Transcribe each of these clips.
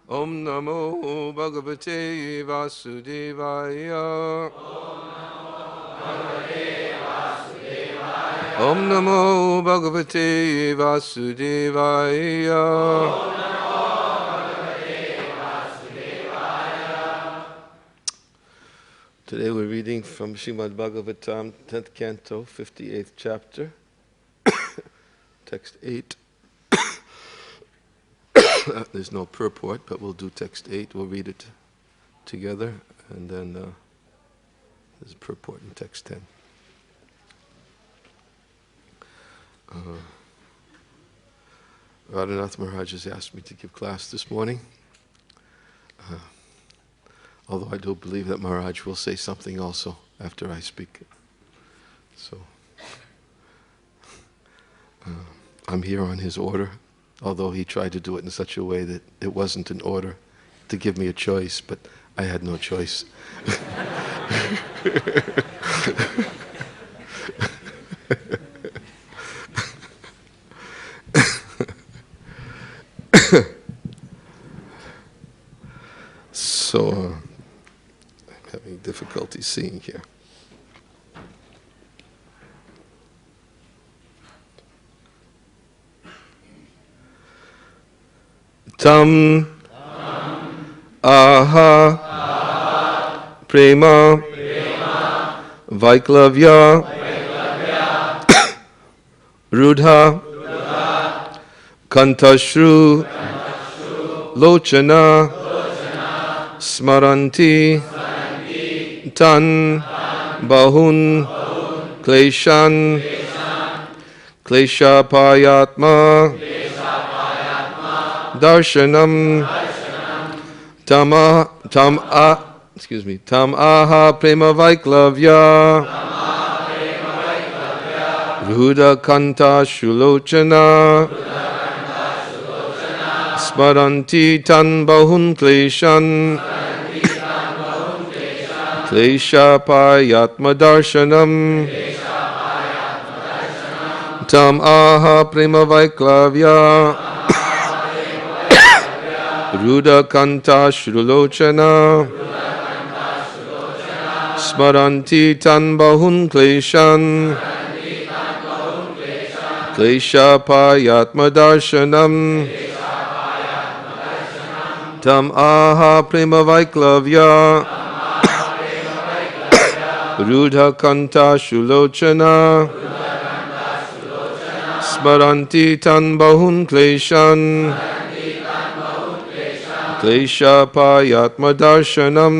Om Namo Bhagavate Vasudevaya. Om Namo Bhagavate Vasudevaya. Today we're reading from Srimad Bhagavatam, 10th Canto, 58th chapter, text 8. There's no purport, but we'll do text 8. We'll read it together, and then there's a purport in text 10. Radhanath Maharaj has asked me to give class this morning, although I do believe that Maharaj will say something also after I speak. So, I'm here on his order, although he tried to do it in such a way that it wasn't an order to give me a choice, but I had no choice. So, I'm having difficulty seeing here. Tam aha prema vaiklavya rudha kantashru lochana smaranti tan bahun kleshan kleshapayatma darshanam tam aha prema vaiklavya ruda kanta shulochana smaranti tan bahun kleshan kleshapayatma darshanam tam aha prema vaiklavya ruda kanta shrulochana smaranti tan bahun kleshan kleshapayatma darshanam tam aha prema vaiklavya rudha kanta shrulochana smaranti tan bahun kleshan kleshapayatma darshanam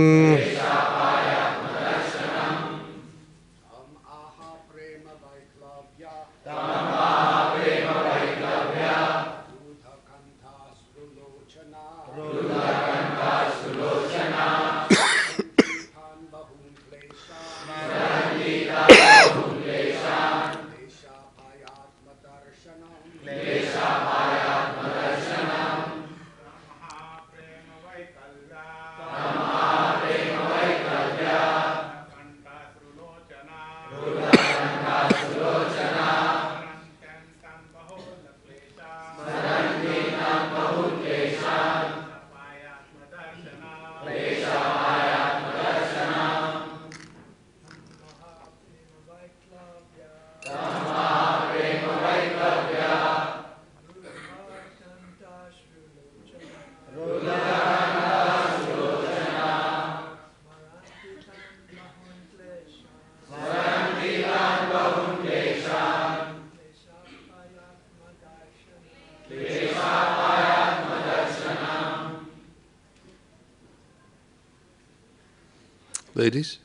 Ladies?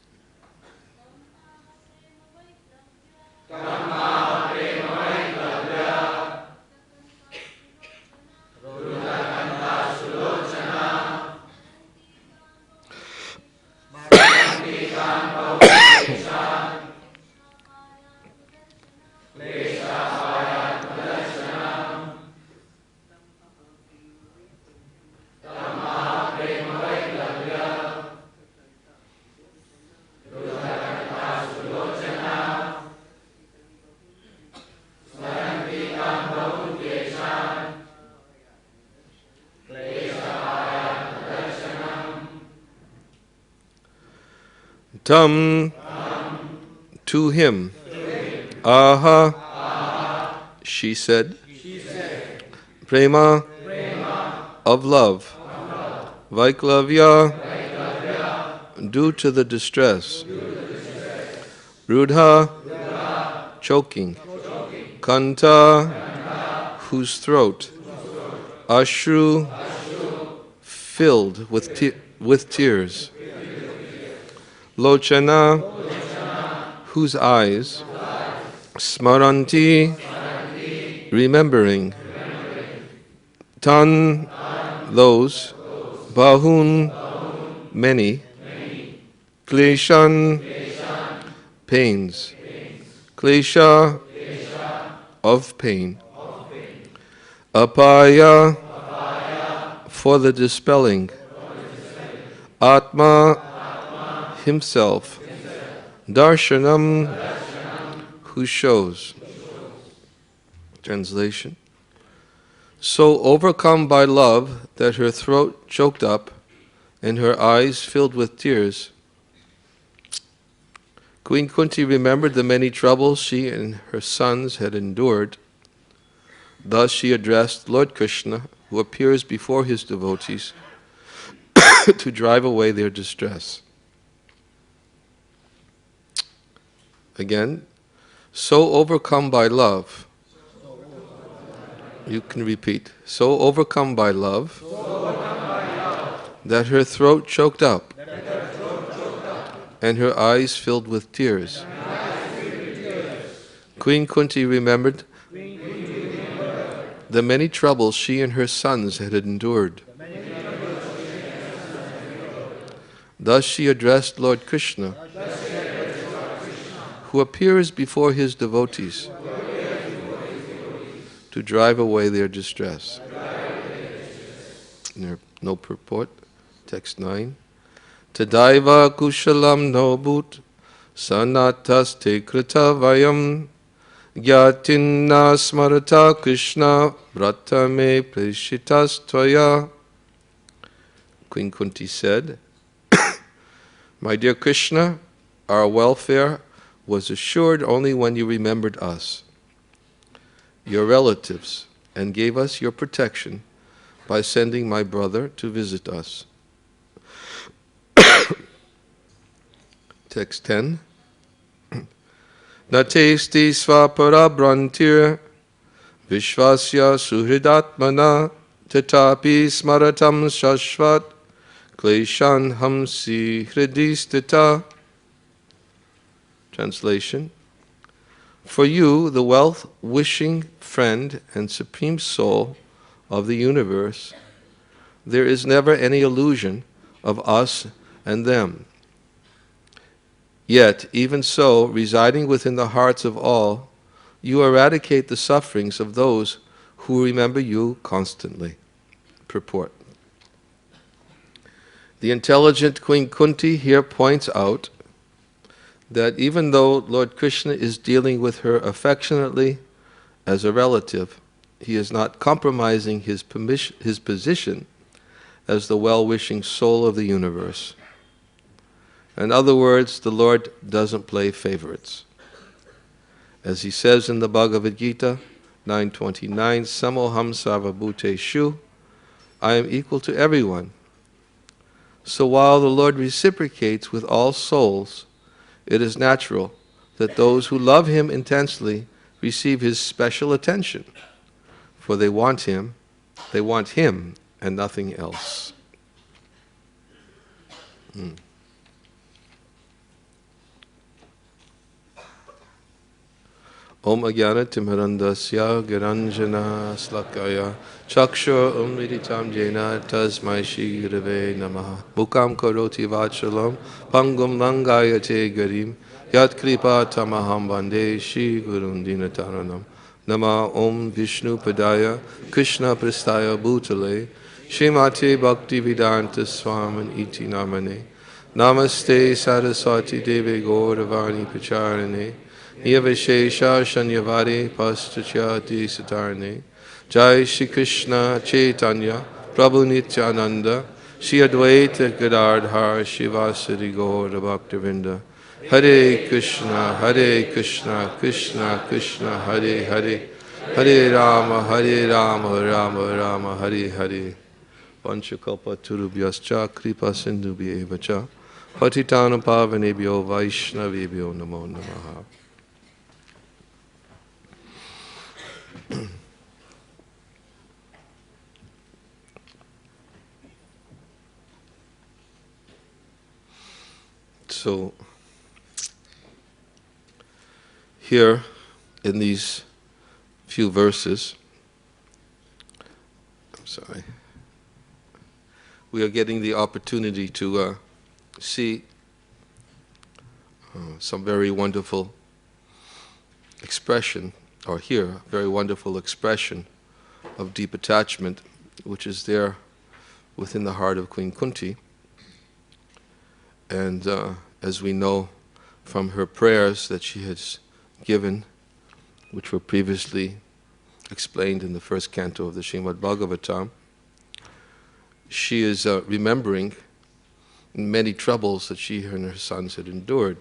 Tam, to him. Aha, she said. Prema, of love. Vaiklavya, due to the distress. Rudha, choking. Kanta, whose throat. Ashru, filled with tears. Lochana, whose eyes. Smaranti, remembering. Tan, those. Bahun, many. Kleshan, pains. Klesha, of pain. Apaya, for the dispelling. Atma, himself. Darshanam, who shows. Translation. So overcome by love that her throat choked up and her eyes filled with tears, Queen Kunti remembered the many troubles she and her sons had endured. Thus she addressed Lord Krishna, who appears before his devotees, to drive away their distress. Again, so overcome by love. You can repeat. So overcome by love, that her throat choked up, and her eyes filled with tears. Queen Kunti remembered the many troubles she and her sons had endured. Thus she addressed Lord Krishna, who appears before his devotees to drive away their distress. No purport. Text 9. Tadaiva kushalam no bhut sanatas te krita vayam gyatinna smarata Krishna vrata me preshitas tvaya. Queen Kunti said, My dear Krishna, our welfare was assured only when you remembered us, your relatives, and gave us your protection by sending my brother to visit us. Text 10. Natesti svapara brantir vishvasya suhridatmana tatapi smaratam shashvat kleshan hamsi hridistita. Translation. For you, the wealth-wishing friend and supreme soul of the universe, there is never any illusion of us and them. Yet, even so, residing within the hearts of all, you eradicate the sufferings of those who remember you constantly. Purport. The intelligent Queen Kunti here points out that even though Lord Krishna is dealing with her affectionately as a relative, he is not compromising his position as the well-wishing soul of the universe. In other words, the Lord doesn't play favorites. As he says in the Bhagavad Gita 9:29, Samoham sarvabhuteshu, I am equal to everyone. So while the Lord reciprocates with all souls, it is natural that those who love him intensely receive his special attention, for they want him and nothing else. Om Agyana Timharandasya Giranjana Slakaya Chakshur Umriditam Jena Tasmai Shri Gurave Namaha Mukam Karoti Vachalam Pangum Langayate Garim Yat Kripa Tamaham Bande Shri Gurun Dinataranam Nama Om Vishnu Padaya Krishna Prastaya Bhutale Shrimati Bhakti Vedanta Swamin Iti Namane Namaste Saraswati Deve Gauravani Pacharane Niyavashesha Shanyavadi Paschachati Satarne Jai Shri Krishna Chaitanya Prabhu Nityananda Shri Advaita Gadadhar Shivasari Gaura Bhaktivinda. Hare Krishna, Krishna Krishna, Hare Hare, Hare Rama, Rama Rama, Hare Hare. Panchakalpa Turubhyascha Kripa Sindhubhya Evacha Patitana Pavanebhyo Vaishnavebhyo Namo Namaha. So, here in these few verses, we are getting the opportunity to see some very wonderful expression, or hear a very wonderful expression of deep attachment, which is there within the heart of Queen Kunti. And as we know from her prayers that she has given, which were previously explained in the first canto of the Srimad Bhagavatam, she is remembering many troubles that she and her sons had endured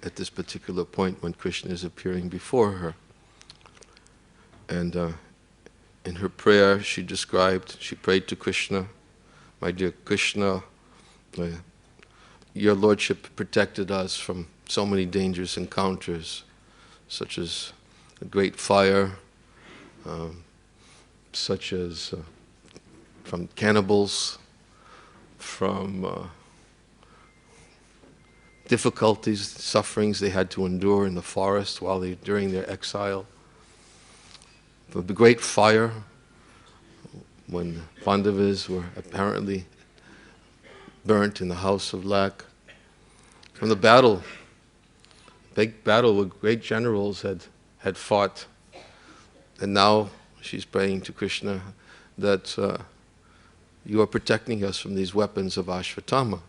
at this particular point when Krishna is appearing before her. And in her prayer she prayed to Krishna, "My dear Krishna, your Lordship protected us from so many dangerous encounters, such as a great fire, such as from cannibals, from difficulties, sufferings they had to endure in the forest during their exile, from the great fire when the Pandavas were apparently burnt in the house of Lak, from the battle, big battle where great generals had fought, and now she's praying to Krishna that you are protecting us from these weapons of Ashvatthama."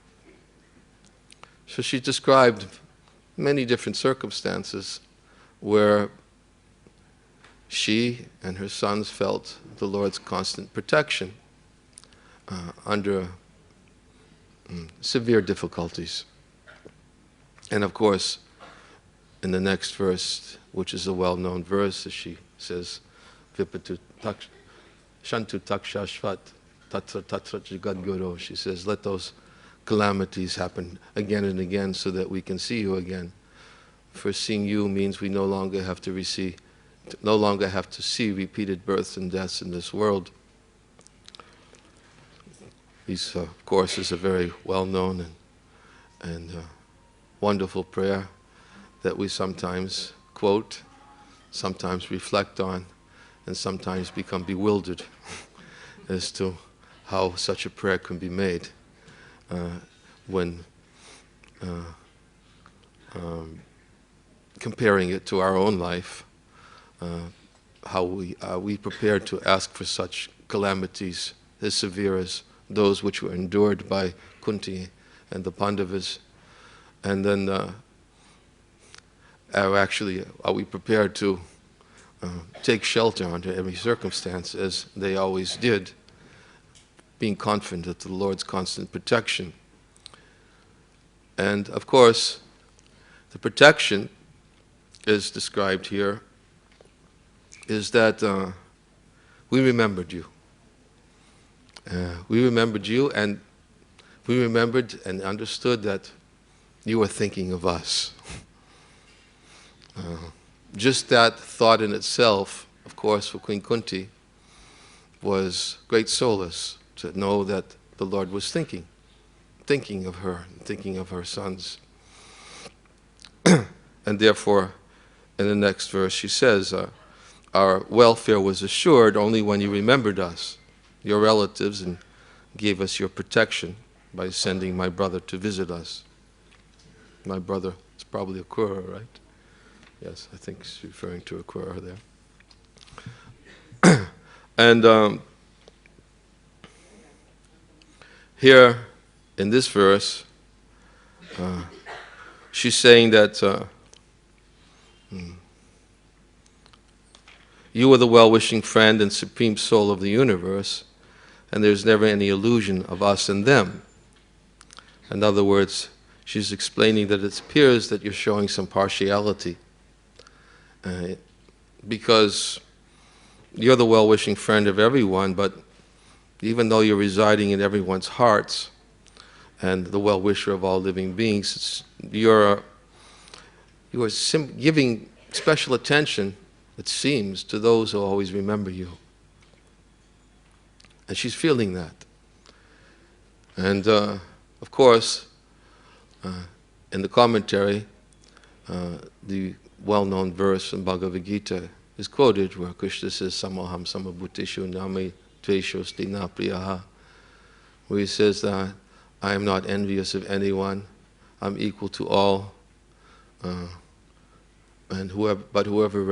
So she described many different circumstances where she and her sons felt the Lord's constant protection under severe difficulties. And of course, in the next verse, which is a well-known verse, as she says, "Vipatu shantu takshashvat tatra tatra jagadguru," she says, "Let those calamities happen again and again so that we can see you again. For seeing you means we no longer have to see repeated births and deaths in this world." This, of course, is a very well-known and wonderful prayer that we sometimes quote, sometimes reflect on, and sometimes become bewildered as to how such a prayer can be made when comparing it to our own life. How we prepared to ask for such calamities as severe as those which were endured by Kunti and the Pandavas, and then are we prepared to take shelter under every circumstance as they always did, being confident of the Lord's constant protection. And of course, the protection as described here is that we remembered you. We remembered you, and we remembered and understood that you were thinking of us. Just that thought in itself, of course, for Queen Kunti, was great solace to know that the Lord was thinking of her, thinking of her sons. And therefore, in the next verse, she says, our welfare was assured only when you remembered us, your relatives, and gave us your protection by sending my brother to visit us. My brother is probably Akrura, right? Yes, I think she's referring to Akrura there. And here in this verse, she's saying that you are the well-wishing friend and supreme soul of the universe, and there's never any illusion of us and them. In other words, she's explaining that it appears that you're showing some partiality, because you're the well-wishing friend of everyone, but even though you're residing in everyone's hearts and the well-wisher of all living beings, you are giving special attention, it seems, to those who always remember you. And she's feeling that. And of course, in the commentary, the well-known verse in Bhagavad Gita is quoted where Krishna says, Samoham samabhuteshu nami tveshosti na priyaha, where he says that I am not envious of anyone, I'm equal to all, and whoever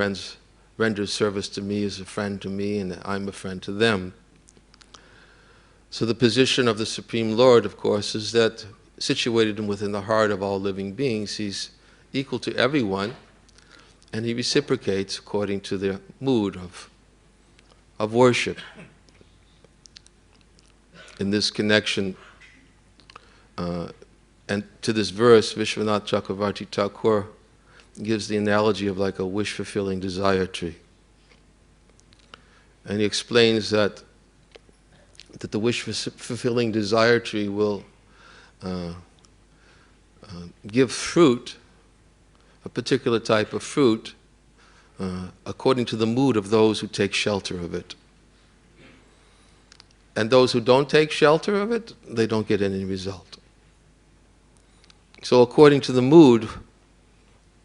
renders service to me is a friend to me, and I'm a friend to them. So the position of the Supreme Lord, of course, is that situated within the heart of all living beings, he's equal to everyone, and he reciprocates according to their mood of worship. In this connection, and to this verse, Vishwanath Chakravarti Thakur gives the analogy of like a wish-fulfilling desire tree. And he explains that the wish-fulfilling desire tree will give fruit, a particular type of fruit, according to the mood of those who take shelter of it. And those who don't take shelter of it, they don't get any result. So according to the mood,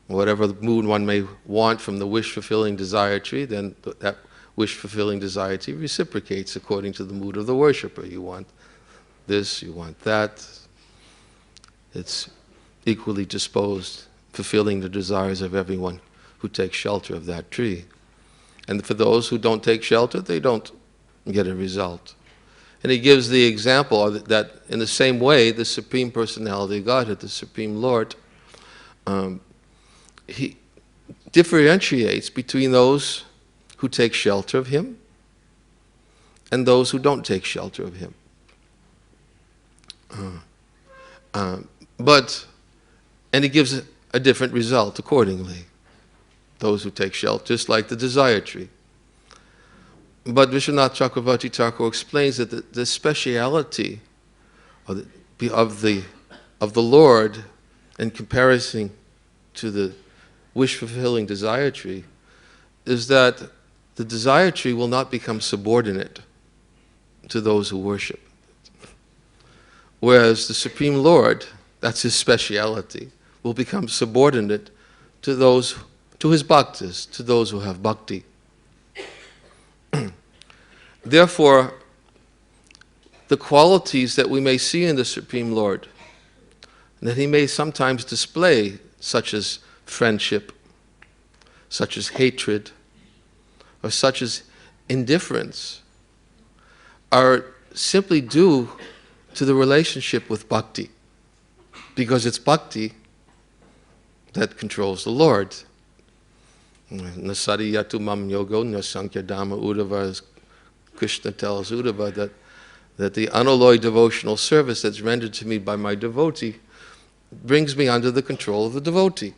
whatever the mood one may want from the wish-fulfilling desire tree, then that wish-fulfilling desire tree reciprocates according to the mood of the worshipper. You want this, you want that. It's equally disposed, fulfilling the desires of everyone who takes shelter of that tree. And for those who don't take shelter, they don't get a result. And he gives the example that in the same way, the Supreme Personality of Godhead, the Supreme Lord, he differentiates between those who take shelter of him and those who don't take shelter of him. And he gives a different result accordingly. Those who take shelter, just like the desire tree. But Vishwanath Chakravarti Thakur explains that the speciality of the Lord in comparison to the wish-fulfilling desire tree is that the desire tree will not become subordinate to those who worship. Whereas the Supreme Lord, that's his speciality, will become subordinate to his bhaktas, to those who have bhakti. Therefore, the qualities that we may see in the Supreme Lord, that he may sometimes display, such as friendship, such as hatred, or such as indifference, are simply due to the relationship with bhakti, because it's bhakti that controls the Lord. Nasari yatu mam yogo nasankhya dhamma udava, as Krishna tells Uddhava, that the unalloyed devotional service that's rendered to me by my devotee brings me under the control of the devotee.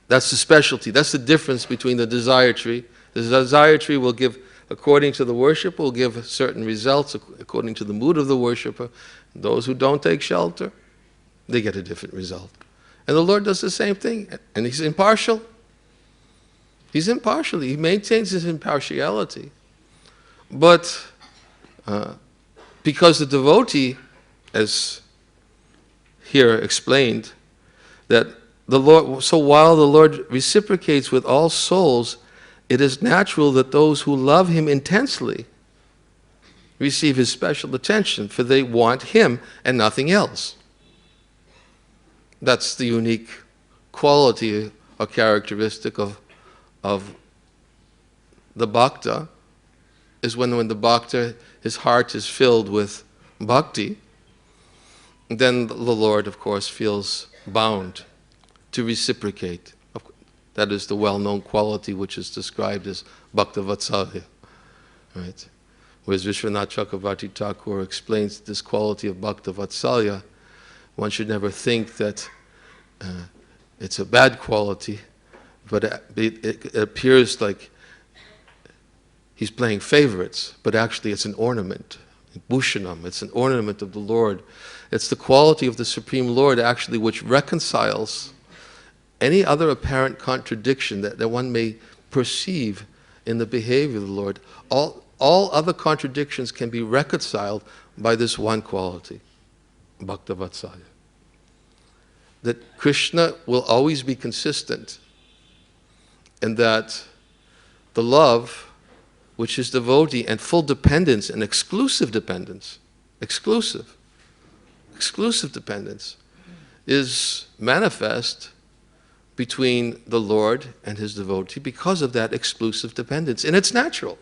That's the specialty. That's the difference between the desire tree. The desire tree will give, according to the worshipper, will give certain results according to the mood of the worshipper. Those who don't take shelter, they get a different result. And the Lord does the same thing. And he's impartial. He's impartial. He maintains his impartiality. But because the devotee, as here explained, that the Lord, so while the Lord reciprocates with all souls, it is natural that those who love him intensely receive his special attention, for they want him and nothing else. That's the unique quality or characteristic of the bhakta, is when the bhakta, his heart is filled with bhakti, then the Lord, of course, feels bound to reciprocate. That is the well-known quality which is described as bhakta vatsalya. Right? Whereas Vishwanath Chakravarti Thakur explains this quality of Bhakta Vatsalya, one should never think that it's a bad quality, but it appears like he's playing favorites, but actually it's an ornament. Bhushanam, it's an ornament of the Lord. It's the quality of the Supreme Lord actually which reconciles any other apparent contradiction that one may perceive in the behavior of the Lord. All other contradictions can be reconciled by this one quality, Bhakta Vatsalya. That Krishna will always be consistent, and that the love which is devotee and full dependence and exclusive dependence, exclusive dependence, is manifest between the Lord and his devotee because of that exclusive dependence. And it's natural.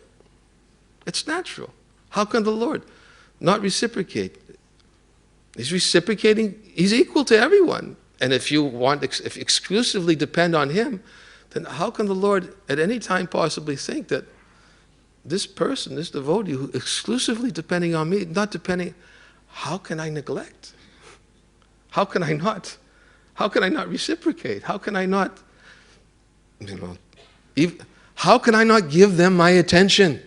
It's natural. How can the Lord not reciprocate? He's reciprocating, he's equal to everyone. And if you exclusively depend on him, then how can the Lord at any time possibly think that this person, this devotee who exclusively depending on me, not depending, how can I neglect? How can I not? How can I not reciprocate? How can I not, how can I not give them my attention?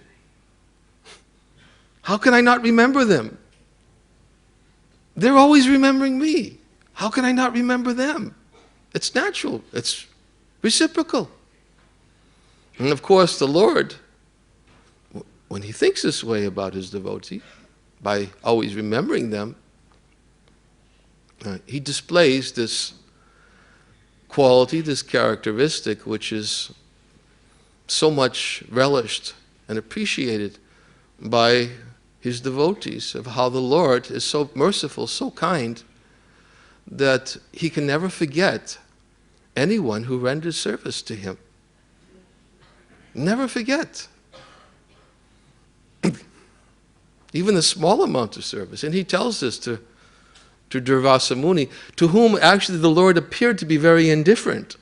How can I not remember them? They're always remembering me. How can I not remember them? It's natural. It's reciprocal. And of course, the Lord, when he thinks this way about his devotee, by always remembering them, he displays this quality, this characteristic, which is so much relished and appreciated by his devotees, of how the Lord is so merciful, so kind, that he can never forget anyone who renders service to him. Never forget. Even a small amount of service. And he tells this to Durvasa Muni, to whom actually the Lord appeared to be very indifferent.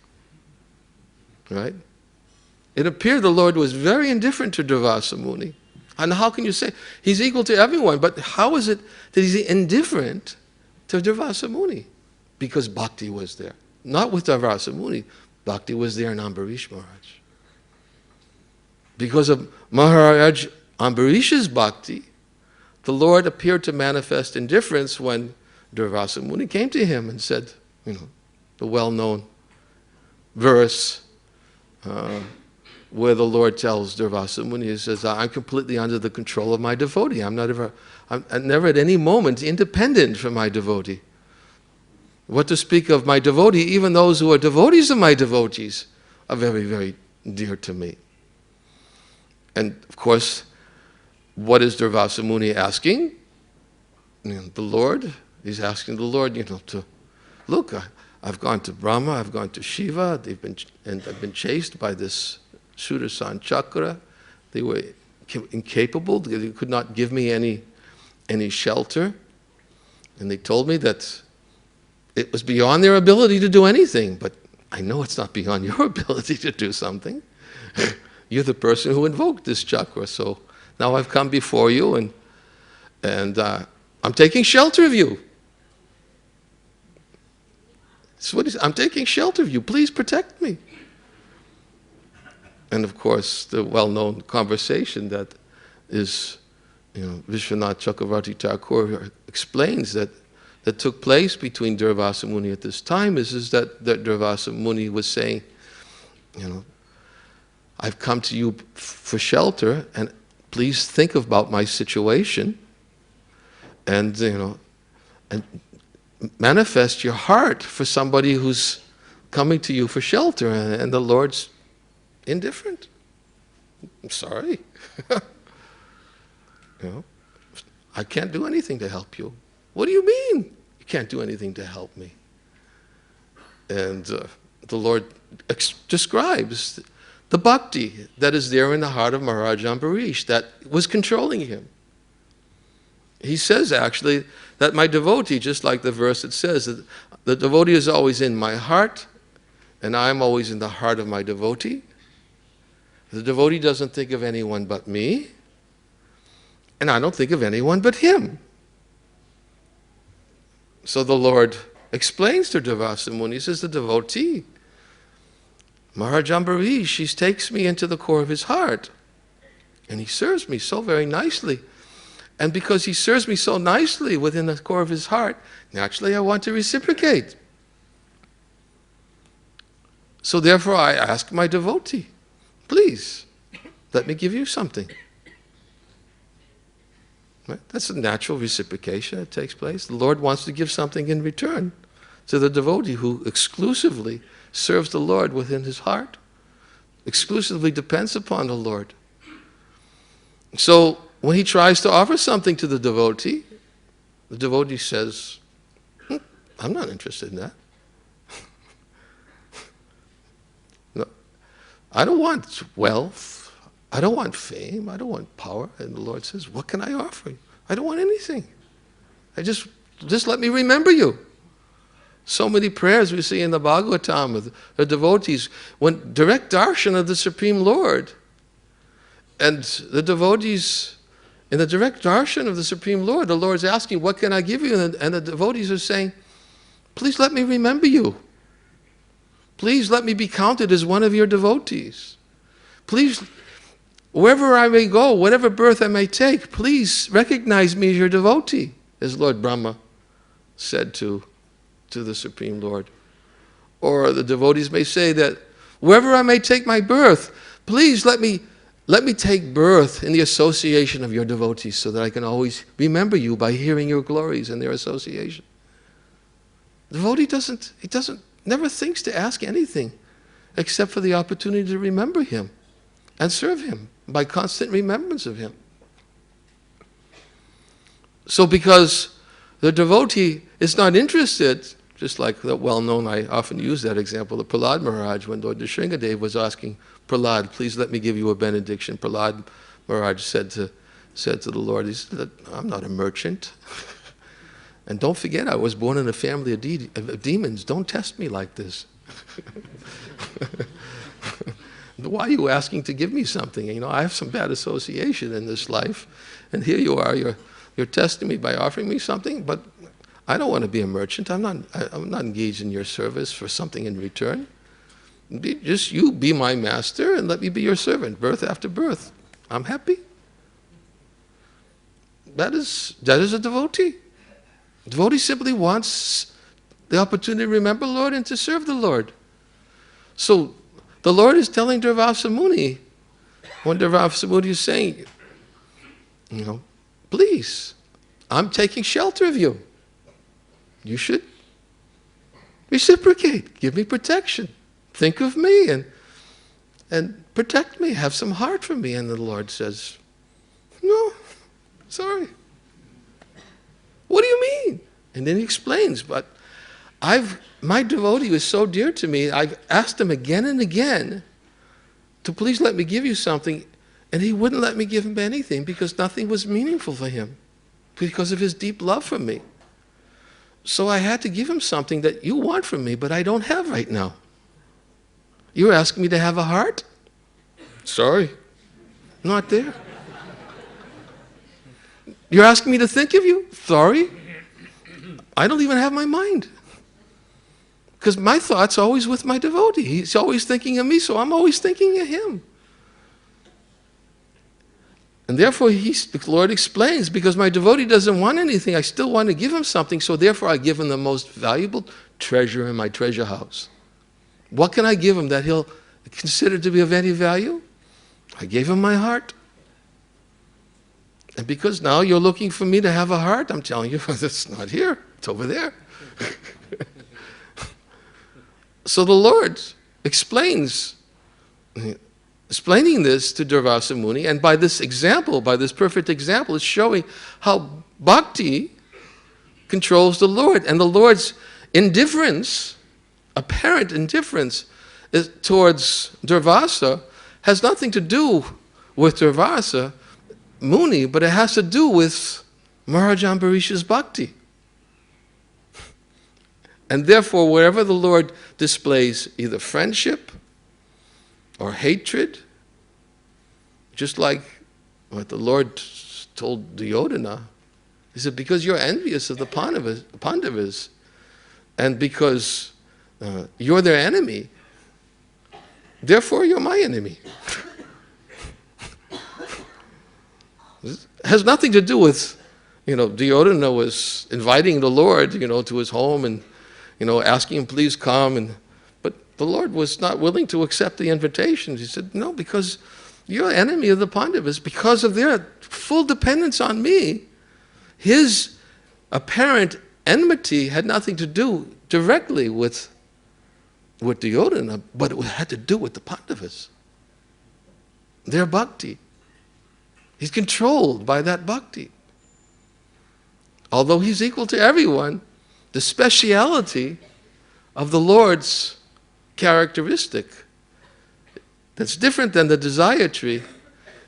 Right? It appeared the Lord was very indifferent to Durvasa Muni. And how can you say he's equal to everyone, but how is it that he's indifferent to Durvasa Muni? Because Bhakti was there. Not with Durvasa Muni. Bhakti was there in Ambarish Maharaj. Because of Maharaj Ambarish's Bhakti, the Lord appeared to manifest indifference when Durvasa Muni came to him and said, the well-known verse where the Lord tells Durvasa Muni, he says, I'm completely under the control of my devotee. I'm never at any moment independent from my devotee. What to speak of my devotee, even those who are devotees of my devotees are very, very dear to me. And of course, what is Durvasa Muni asking? The Lord, he's asking the Lord, to look, I've gone to Brahma, I've gone to Shiva, I've been chased by this Sudarshan Chakra. They were incapable, they could not give me any shelter. And they told me that it was beyond their ability to do anything, but I know it's not beyond your ability to do something. You're the person who invoked this chakra, so now I've come before you and I'm taking shelter of you. That's what I'm taking shelter of you. Please protect me. And of course, the well-known conversation that is, Vishwanath Chakravarti Thakur explains that took place between Durvasa Muni at this time is that Durvasa Muni was saying, I've come to you for shelter, and please think about my situation, and and manifest your heart for somebody who's coming to you for shelter, and the Lord's indifferent. I'm sorry. I can't do anything to help you. What do you mean you can't do anything to help me? And the Lord describes the bhakti that is there in the heart of Maharaj Ambarish that was controlling him. He says actually that my devotee, just like the verse it says, that the devotee is always in my heart and I'm always in the heart of my devotee. The devotee doesn't think of anyone but me. and I don't think of anyone but him. So the Lord explains to Durvasa Muni, he says, the devotee, Maharaj Ambarish, she takes me into the core of his heart, and he serves me so very nicely. And because he serves me so nicely within the core of his heart, naturally I want to reciprocate. So therefore I ask my devotee, please, let me give you something. Right? That's a natural reciprocation that takes place. The Lord wants to give something in return to the devotee who exclusively serves the Lord within his heart, exclusively depends upon the Lord. So when he tries to offer something to the devotee says, I'm not interested in that. No, I don't want wealth. I don't want fame. I don't want power. And the Lord says, what can I offer you? I don't want anything. Just let me remember you. So many prayers we see in the Bhagavatam of the devotees when direct darshan of the Supreme Lord. And the devotees, in the direct darshan of the Supreme Lord, the Lord's asking, what can I give you? And the devotees are saying, please let me remember you. Please let me be counted as one of your devotees. Please, wherever I may go, whatever birth I may take, please recognize me as your devotee, as Lord Brahma said to the Supreme Lord. Or the devotees may say that wherever I may take my birth, please let me take birth in the association of your devotees so that I can always remember you by hearing your glories and their association. The devotee never thinks to ask anything except for the opportunity to remember him and serve him by constant remembrance of him. So because the devotee is not interested, just like the well-known, I often use that example, of Prahlad Maharaj, when Lord Nrsingadev was asking Prahlad, please let me give you a benediction. Prahlad Maharaj said to the Lord, he said, I'm not a merchant. And don't forget, I was born in a family of demons. Don't test me like this. Why are you asking to give me something? I have some bad association in this life. And here you are, you're testing me by offering me something, but I don't want to be a merchant. I'm not engaged in your service for something in return. Just you be my master and let me be your servant, birth after birth. I'm happy. That is a devotee. A devotee simply wants the opportunity to remember the Lord and to serve the Lord. So the Lord is telling Durvasa Muni, when Durvasa Muni is saying, please, I'm taking shelter of you. You should reciprocate, give me protection. Think of me and protect me, have some heart for me. And the Lord says, no, sorry. What do you mean? And then he explains, but my devotee was so dear to me, I've asked him again and again to please let me give you something, and he wouldn't let me give him anything because nothing was meaningful for him because of his deep love for me. So I had to give him something that you want from me, but I don't have right now. You're asking me to have a heart? Sorry, not there. You're asking me to think of you? Sorry, I don't even have my mind. Because my thought's always with my devotee. He's always thinking of me, so I'm always thinking of him. And therefore, the Lord explains, because my devotee doesn't want anything, I still want to give him something, so therefore I give him the most valuable treasure in my treasure house. What can I give him that he'll consider to be of any value? I gave him my heart. And because now you're looking for me to have a heart, I'm telling you, it's not here, it's over there. So the Lord explaining this to Durvasa Muni, and by this example, by this perfect example, is showing how bhakti controls the Lord. And the Lord's indifference, apparent indifference towards Durvasa, has nothing to do with Durvasa Muni, but it has to do with Maharaj Ambarish's bhakti. And therefore, wherever the Lord displays either friendship or hatred, just like what the Lord told Duryodhana, he said, because you're envious of the Pandavas, and because you're their enemy, therefore you're my enemy. It has nothing to do with, Duryodhana was inviting the Lord, to his home and, asking him, please come. But the Lord was not willing to accept the invitation. He said, no, because you're an enemy of the Pandavas, because of their full dependence on me. His apparent enmity had nothing to do directly with Duryodhana, but it had to do with the Pandavas, their bhakti. He's controlled by that bhakti. Although he's equal to everyone, the speciality of the Lord's characteristic that's different than the desire tree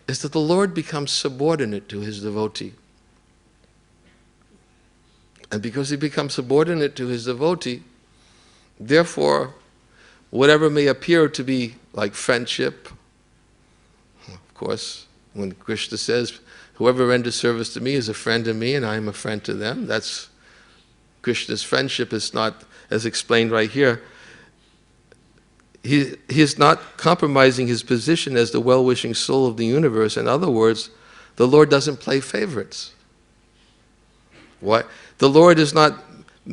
is that the Lord becomes subordinate to his devotee. And because he becomes subordinate to his devotee, therefore, whatever may appear to be like friendship, of course, when Krishna says, whoever renders service to me is a friend to me and I am a friend to them, that's Krishna's friendship is not, as explained right here, he is not compromising his position as the well-wishing soul of the universe. In other words, the Lord doesn't play favorites. Why? The Lord is not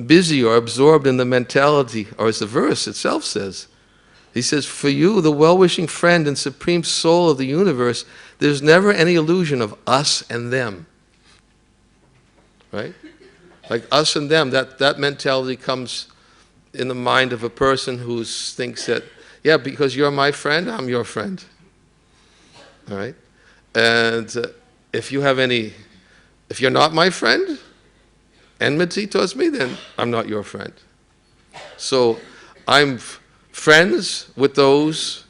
busy or absorbed in the mentality, or as the verse itself says. He says, for you, the well-wishing friend and supreme soul of the universe, there's never any illusion of us and them. Right? Like us and them, that mentality comes in the mind of a person who thinks that, yeah, because you're my friend, I'm your friend. All right? And if you're not my friend, enmity towards me, then I'm not your friend. So I'm friends with those,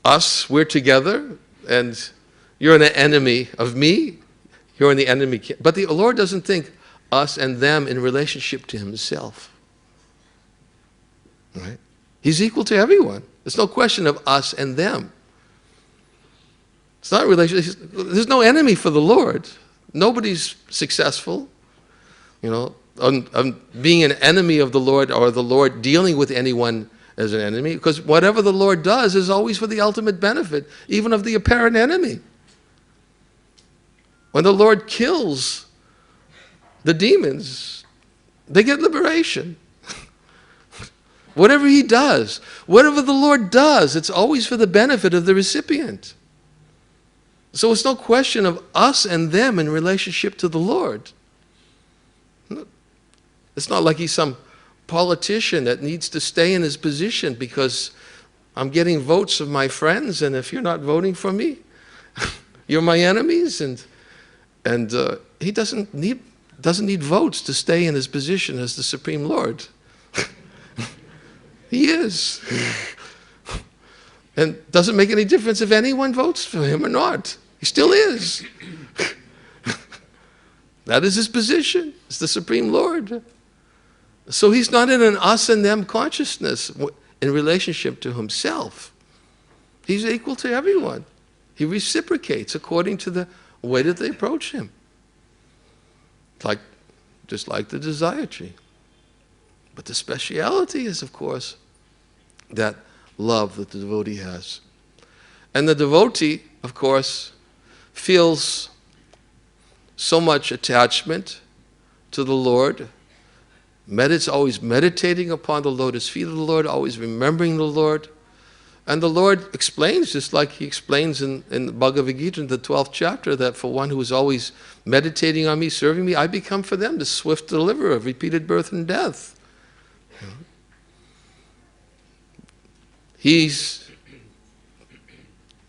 us, we're together, and you're an enemy of me, you're in the enemy camp. But the Lord doesn't think us and them in relationship to himself. Right? He's equal to everyone. There's no question of us and them. It's not relationship. There's no enemy for the Lord. Nobody's successful, on being an enemy of the Lord, or the Lord dealing with anyone as an enemy, because whatever the Lord does is always for the ultimate benefit, even of the apparent enemy. When the Lord kills the demons, they get liberation. Whatever he does, whatever the Lord does, it's always for the benefit of the recipient. So it's no question of us and them in relationship to the Lord. It's not like he's some politician that needs to stay in his position because I'm getting votes of my friends, and if you're not voting for me, you're my enemies. And he doesn't need votes to stay in his position as the Supreme Lord. He is. And doesn't make any difference if anyone votes for him or not. He still is. That is his position as the Supreme Lord. So he's not in an us and them consciousness in relationship to himself. He's equal to everyone. He reciprocates according to the way that they approach him. Just like the desire tree. But the speciality is, of course, that love that the devotee has. And the devotee, of course, feels so much attachment to the Lord. Always meditating upon the lotus feet of the Lord, always remembering the Lord. And the Lord explains, just like he explains in the Bhagavad Gita in the 12th chapter, that for one who is always meditating on me, serving me, I become for them the swift deliverer of repeated birth and death. He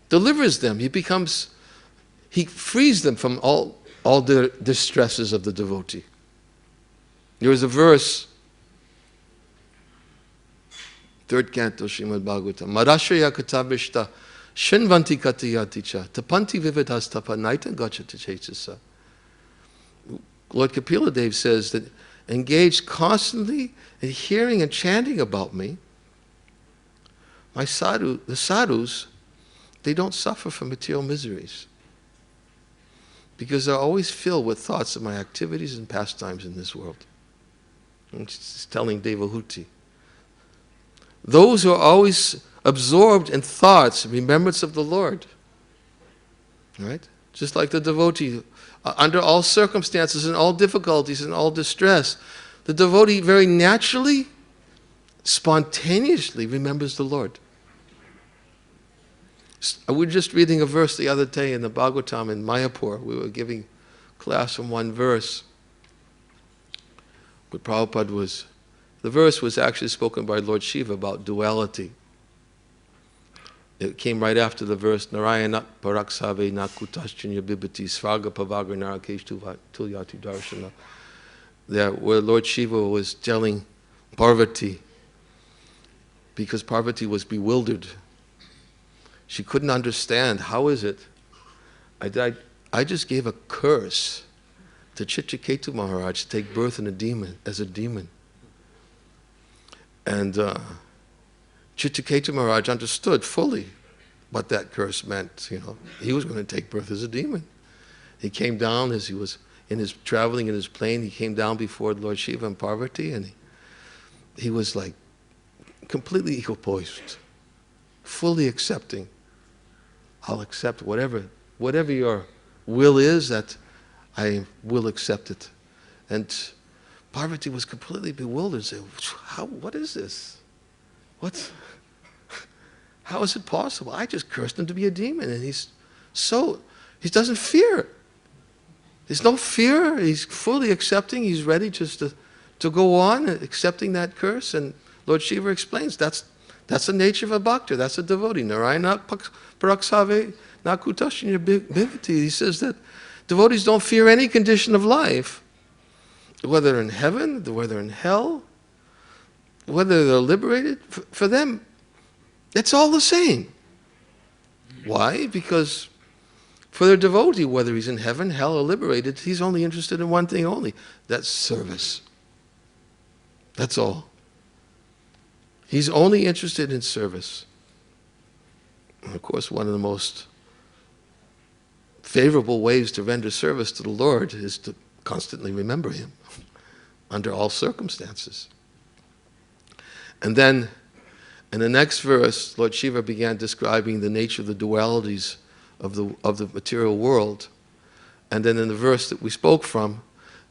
delivers them. He frees them from all the distresses of the devotee. There is a verse, 3rd canto, Srimad Bhagavatam, Marashraya katabishta shinvanti katiyaticha tapanti vividhastapa naita gachati chesasa. Lord Kapila Dev says that engaged constantly in hearing and chanting about me, the sadhus, they don't suffer from material miseries. because they're always filled with thoughts of my activities and pastimes in this world. And she's telling Devahuti. Those who are always absorbed in thoughts, remembrance of the Lord, right? Just like the devotee, under all circumstances and all difficulties and all distress, the devotee very naturally, spontaneously remembers the Lord. We were just reading a verse the other day in the Bhagavatam in Mayapur. We were giving class from one verse. But the verse was actually spoken by Lord Shiva about duality. It came right after the verse, Narayana paraksave nakutaschanya bibhati svaga pavaga narakesh tulyati darshana. There, where Lord Shiva was telling Parvati, because Parvati was bewildered. She couldn't understand, how is it? I just gave a curse to Chitraketu Maharaj to take birth in as a demon. And Chitraketu Maharaj understood fully what that curse meant. He was going to take birth as a demon. He came down as he was traveling in his plane. He came down before Lord Shiva and Parvati, and he was like completely equipoised, fully accepting. I'll accept whatever your will is, that I will accept it. And Parvati was completely bewildered. Said, what is this? How is it possible? I just cursed him to be a demon, and he doesn't fear. There's no fear. He's fully accepting. He's ready just to go on accepting that curse. And Lord Shiva explains that's the nature of a bhakta. That's a devotee. Narayana paraksave nakutashanya bhivati. He says that devotees don't fear any condition of life, whether in heaven, whether in hell, whether they're liberated. For them, it's all the same. Why? Because for their devotee, whether he's in heaven, hell, or liberated, he's only interested in one thing only. That's service. That's all. He's only interested in service. And of course, one of the most favorable ways to render service to the Lord is to constantly remember Him under all circumstances. And then, in the next verse, Lord Shiva began describing the nature of the dualities of the material world. And then in the verse that we spoke from,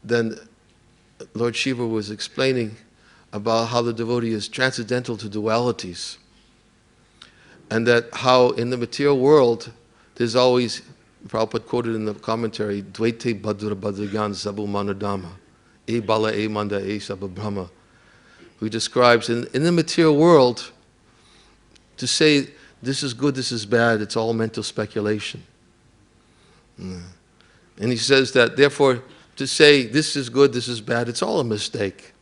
then Lord Shiva was explaining about how the devotee is transcendental to dualities. And that how in the material world, there's always, Prabhupada quoted in the commentary, Dvaite Badra Badragyan Sabu Manadama, E Bala E Manda E Sabha Brahma, who describes in the material world, to say this is good, this is bad, it's all mental speculation. And he says that, therefore, to say this is good, this is bad, it's all a mistake.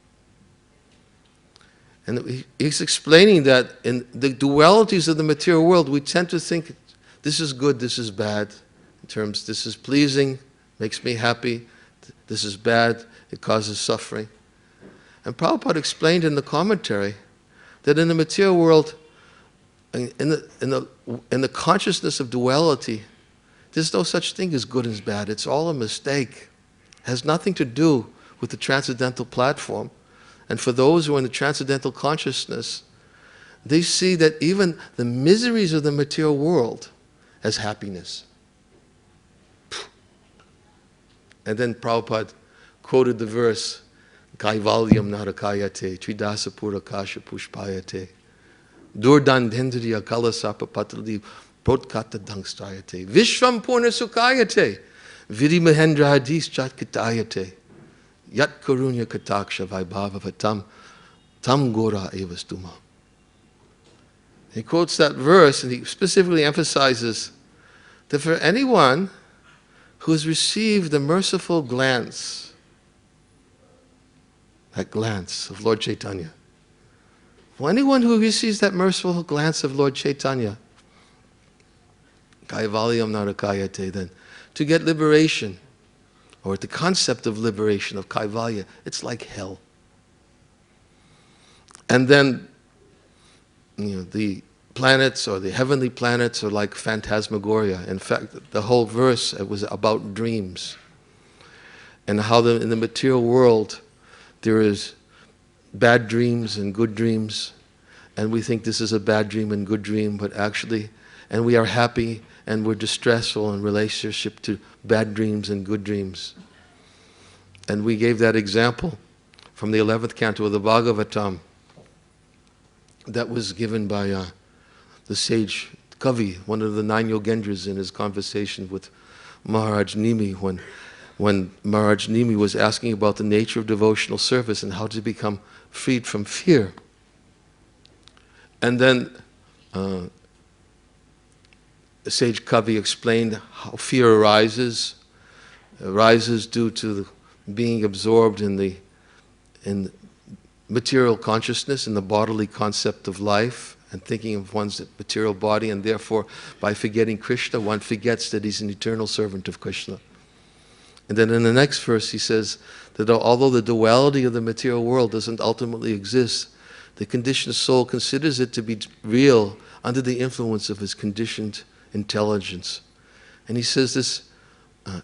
And he's explaining that in the dualities of the material world, we tend to think this is good, this is bad. In terms, this is pleasing, makes me happy. This is bad, it causes suffering. And Prabhupada explained in the commentary that in the material world, in the consciousness of duality, there's no such thing as good and bad. It's all a mistake. It has nothing to do with the transcendental platform. And for those who are in the transcendental consciousness, they see that even the miseries of the material world as happiness. And then Prabhupada quoted the verse, Kaivalyam narakayate, tridasa purakasha pushpayate, durdandhendriya kalasapa patali protkata dangstayate, vishvam purna sukayate, virimahendra hadis chatkitayate, yat karunya kataksha vaibhava vatam, tam gora evastuma. He quotes that verse and he specifically emphasizes that for anyone who has received the merciful glance, that glance of Lord Chaitanya, for anyone who receives that merciful glance of Lord Chaitanya, Kaivalyam narakayate, then to get liberation, or the concept of liberation, of Kaivalya, it's like hell. And then, the planets or the heavenly planets are like phantasmagoria. In fact, the whole verse was about dreams and how in the material world there is bad dreams and good dreams, and we think this is a bad dream and good dream, but actually, and we are happy and we're distressful in relationship to bad dreams and good dreams. And we gave that example from the 11th canto of the Bhagavatam that was given by the sage Kavi, one of the 9 Yogendras, in his conversation with Maharaj Nimi, when Maharaj Nimi was asking about the nature of devotional service and how to become freed from fear. And then the sage Kavi explained how fear arises due to being absorbed in material consciousness, in the bodily concept of life, and thinking of one's material body, and therefore, by forgetting Krishna, one forgets that he's an eternal servant of Krishna. And then in the next verse he says that although the duality of the material world doesn't ultimately exist, the conditioned soul considers it to be real under the influence of his conditioned intelligence. And he says this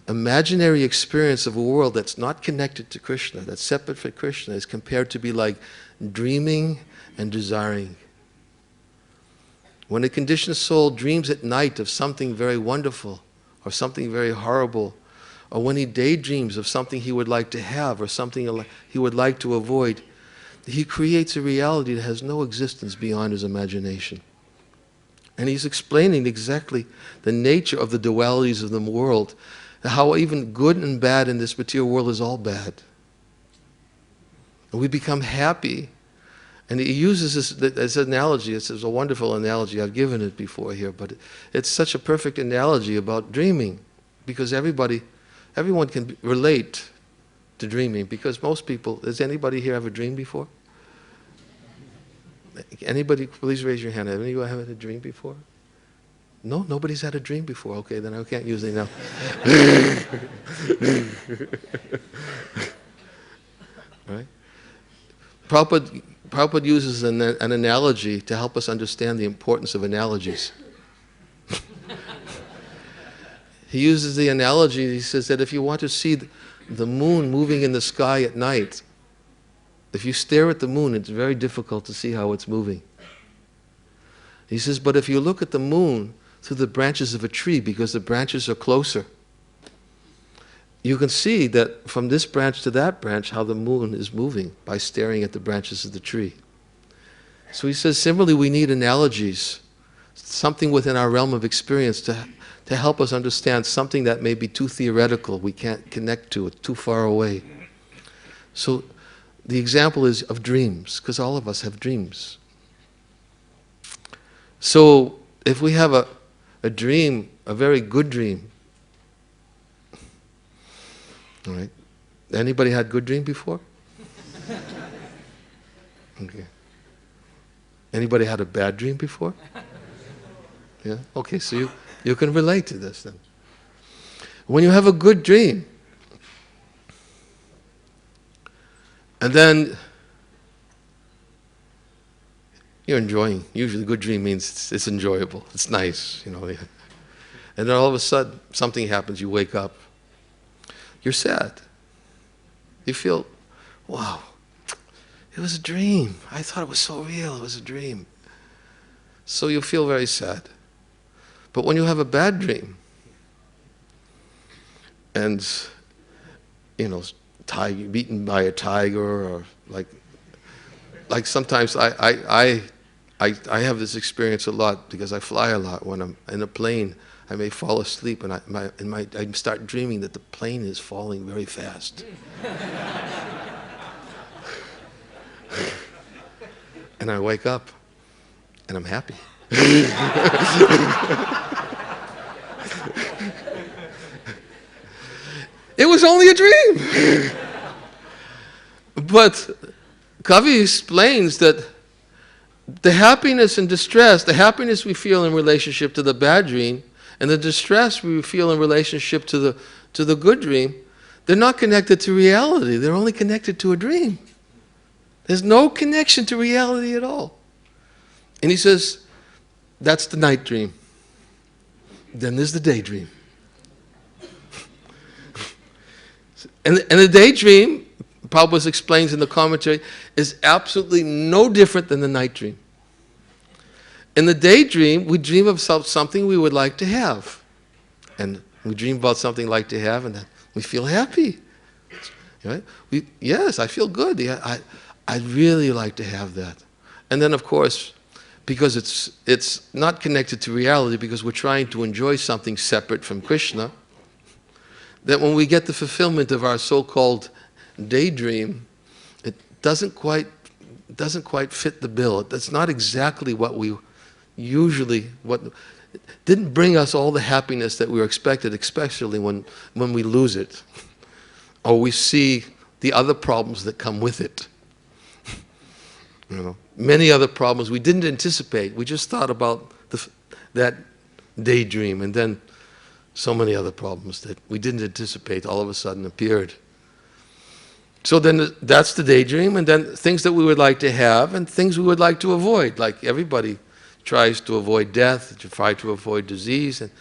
imaginary experience of a world that's not connected to Krishna, that's separate from Krishna, is compared to be like dreaming and desiring. When a conditioned soul dreams at night of something very wonderful or something very horrible, or when he daydreams of something he would like to have or something he would like to avoid, he creates a reality that has no existence beyond his imagination. And he's explaining exactly the nature of the dualities of the world, how even good and bad in this material world is all bad. And we become happy. And he uses this analogy. It's a wonderful analogy. I've given it before here, but it's such a perfect analogy about dreaming, because everyone can relate to dreaming, because most people, has anybody here ever dreamed before? Anybody, please raise your hand. Have anyone had a dream before? No? Nobody's had a dream before. Okay, then I can't use it now. Right? Prabhupada uses an analogy to help us understand the importance of analogies. He uses the analogy, he says that if you want to see the moon moving in the sky at night, if you stare at the moon, it's very difficult to see how it's moving. He says, but if you look at the moon through the branches of a tree, because the branches are closer, you can see that from this branch to that branch how the moon is moving by staring at the branches of the tree. So he says, similarly, we need analogies, something within our realm of experience to help us understand something that may be too theoretical, we can't connect to it, too far away. So the example is of dreams, because all of us have dreams. So if we have a dream, a very good dream, all right, anybody had good dream before? Okay. Anybody had a bad dream before? Yeah? Okay, so you can relate to this then. When you have a good dream, and then you're enjoying, usually good dream means it's enjoyable, it's nice, you know. And then all of a sudden, something happens, you wake up, you're sad. You feel, wow, it was a dream. I thought it was so real, it was a dream. So you feel very sad. But when you have a bad dream, and, you know, beaten by a tiger, or like sometimes I have this experience a lot because I fly a lot. When I'm in a plane, I may fall asleep and I start dreaming that the plane is falling very fast. And I wake up and I'm happy. It was only a dream. But Kavi explains that the happiness and distress, the happiness we feel in relationship to the bad dream, and the distress we feel in relationship to the good dream, they're not connected to reality. They're only connected to a dream. There's no connection to reality at all. And he says, That's the night dream. Then there's the daydream. And the daydream, Prabhupada explains in the commentary, is absolutely no different than the night dream. In the daydream, we dream of something we would like to have. And we dream about something we like to have, and then we feel happy. Right? Yes, I feel good. Yeah, I'd really like to have that. And then, of course, because it's not connected to reality, because we're trying to enjoy something separate from Krishna, that when we get the fulfillment of our so-called daydream, it doesn't quite fit the bill. That's not exactly what we usually, it didn't bring us all the happiness that we were expected, especially when we lose it, or we see the other problems that come with it. Many other problems we didn't anticipate. We just thought about that daydream, and then so many other problems that we didn't anticipate all of a sudden appeared. So then that's the daydream, and then things that we would like to have and things we would like to avoid. Like everybody tries to avoid death, try to avoid disease, and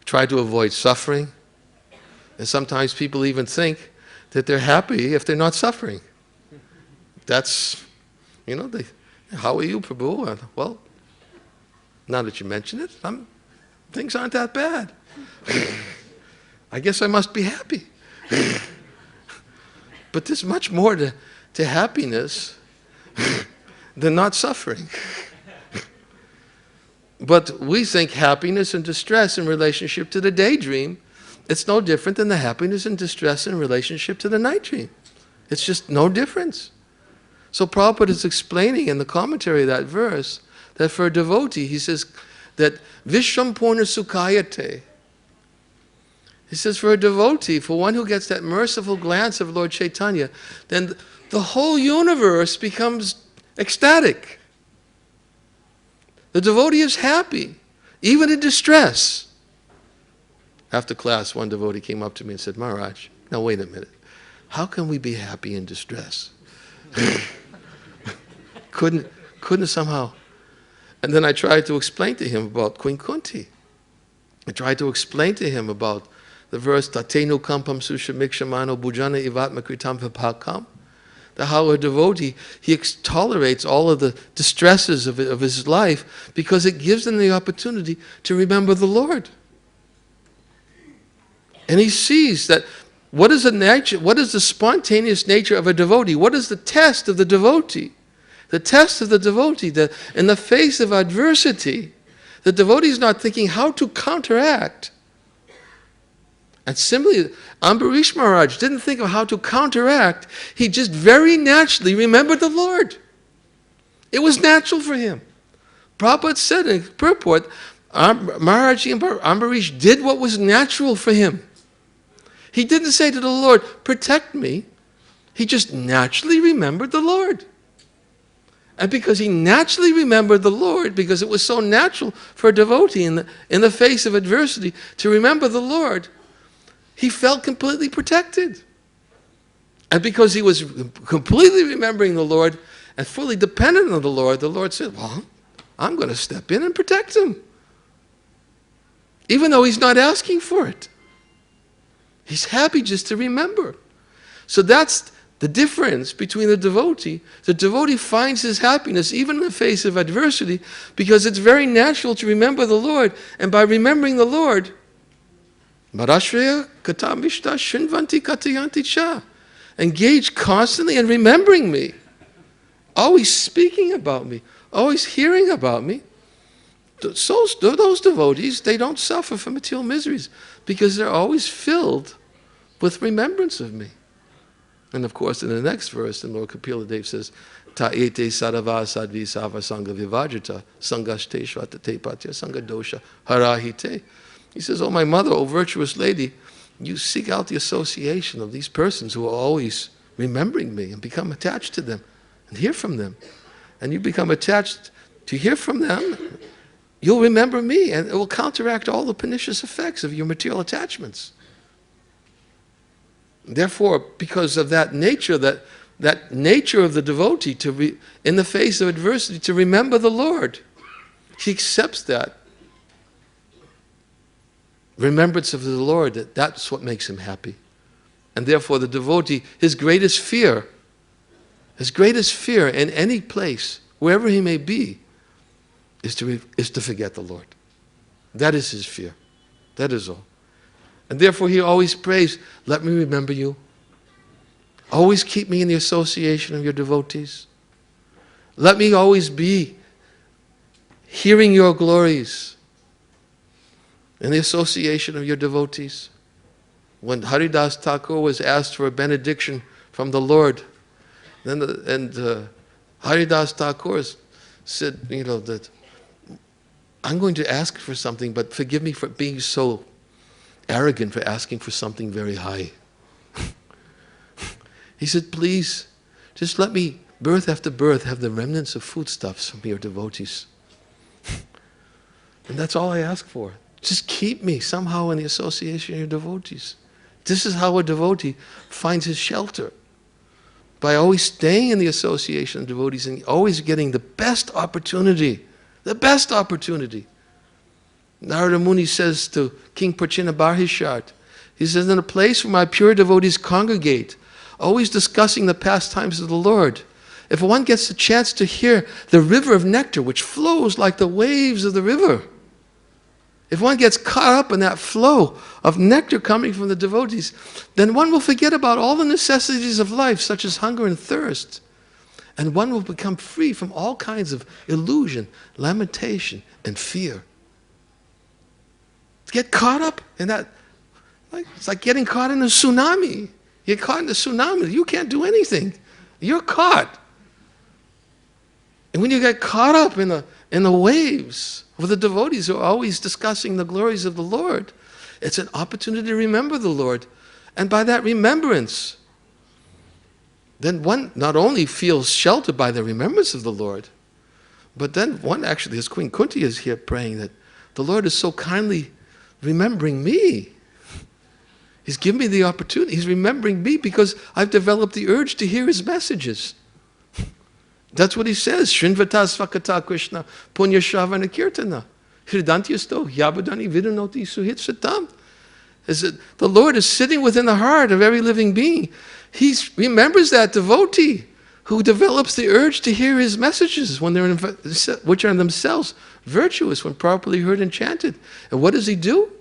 try to avoid suffering. And sometimes people even think that they're happy if they're not suffering. That's, how are you, Prabhu? Well, now that you mention it, things aren't that bad. I guess I must be happy. But there's much more to happiness than not suffering. But we think happiness and distress in relationship to the daydream, it's no different than the happiness and distress in relationship to the night dream. It's just no difference. So Prabhupada is explaining in the commentary of that verse that for a devotee, he says that Vishram Purna Sukhayate. He says for a devotee, for one who gets that merciful glance of Lord Chaitanya, then the whole universe becomes ecstatic. The devotee is happy, even in distress. After class, one devotee came up to me and said, Maharaj, now wait a minute. How can we be happy in distress? couldn't somehow. And then I tried to explain to him about Queen Kunti. I tried to explain to him about the verse, Tatenu kampam sushamikshamano bhujana ivatma kritam vipakam. That how a devotee, he tolerates all of the distresses of his life because it gives him the opportunity to remember the Lord. And he sees that what is the spontaneous nature of a devotee? What is the test of the devotee? The test of the devotee, that in the face of adversity, the devotee is not thinking how to counteract. And similarly, Ambarish Maharaj didn't think of how to counteract. He just very naturally remembered the Lord. It was natural for him. Prabhupada said in purport, Maharaj Ambarish did what was natural for him. He didn't say to the Lord, protect me. He just naturally remembered the Lord. And because he naturally remembered the Lord, because it was so natural for a devotee in the face of adversity to remember the Lord, he felt completely protected. And because he was completely remembering the Lord and fully dependent on the Lord said, well, I'm going to step in and protect him. Even though he's not asking for it. He's happy just to remember. So that's the difference between the devotee. The devotee finds his happiness even in the face of adversity because it's very natural to remember the Lord. And by remembering the Lord, Marashreya katamishta shinvanti katayanti cha. Engage constantly in remembering me. Always speaking about me. Always hearing about me. So those devotees, they don't suffer from material miseries because they're always filled with remembrance of me. And of course, in the next verse, the Lord Kapila Dev says, Ta'ete sarava sadvi sava sangha vivajita sangashte shvatate patya sangha dosha harahite. He says, oh my mother, oh virtuous lady, you seek out the association of these persons who are always remembering me and become attached to them and hear from them. And you become attached to hear from them, you'll remember me and it will counteract all the pernicious effects of your material attachments. Therefore, because of that nature, that nature of the devotee in the face of adversity to remember the Lord, he accepts that remembrance of the Lord, that's what makes him happy. And therefore the devotee, his greatest fear in any place, wherever he may be, is to forget the Lord. That is his fear. That is all. And therefore he always prays, let me remember you. Always keep me in the association of your devotees. Let me always be hearing your glories in the association of your devotees. When Haridas Thakur was asked for a benediction from the Lord, Haridas Thakur said, that I'm going to ask for something, but forgive me for being so arrogant for asking for something very high. He said, please, just let me, birth after birth, have the remnants of foodstuffs from your devotees. And that's all I ask for. Just keep me somehow in the association of your devotees. This is how a devotee finds his shelter. By always staying in the association of devotees and always getting the best opportunity. The best opportunity. Narada Muni says to King Prachinabarhishart, he says, in a place where my pure devotees congregate, always discussing the pastimes of the Lord, if one gets the chance to hear the river of nectar which flows like the waves of the river, if one gets caught up in that flow of nectar coming from the devotees, then one will forget about all the necessities of life, such as hunger and thirst. And one will become free from all kinds of illusion, lamentation, and fear. To get caught up in that, it's like getting caught in a tsunami. You're caught in a tsunami. You can't do anything. You're caught. And when you get caught up in the waves of the devotees who are always discussing the glories of the Lord, it's an opportunity to remember the Lord. And by that remembrance, then one not only feels sheltered by the remembrance of the Lord, but then one actually, as Queen Kunti is here praying, that the Lord is so kindly remembering me. He's given me the opportunity. He's remembering me because I've developed the urge to hear his messages. That's what he says. Shrinvata svakata Krishna punya shravana kirtana hridantyasto yabadani vidunoti suhit satam. The Lord is sitting within the heart of every living being. He remembers that devotee who develops the urge to hear his messages which are themselves virtuous when properly heard and chanted. And what does he do?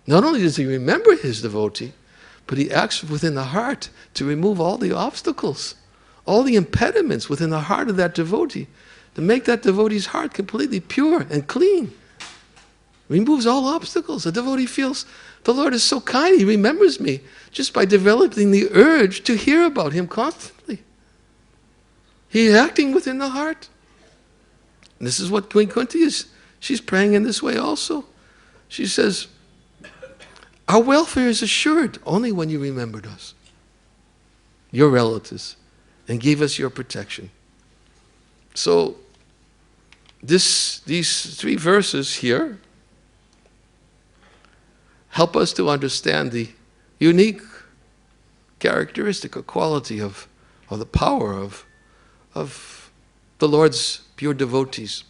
Not only does he remember his devotee, but he acts within the heart to remove all the obstacles, all the impediments within the heart of that devotee, to make that devotee's heart completely pure and clean. Removes all obstacles. The devotee feels the Lord is so kind, he remembers me just by developing the urge to hear about him constantly. He's acting within the heart. And this is what Queen Kunti is. She's praying in this way also. She says, our welfare is assured only when you remembered us, your relatives, and gave us your protection. So, these three verses here help us to understand the unique characteristic or quality of the power of the Lord's pure devotees.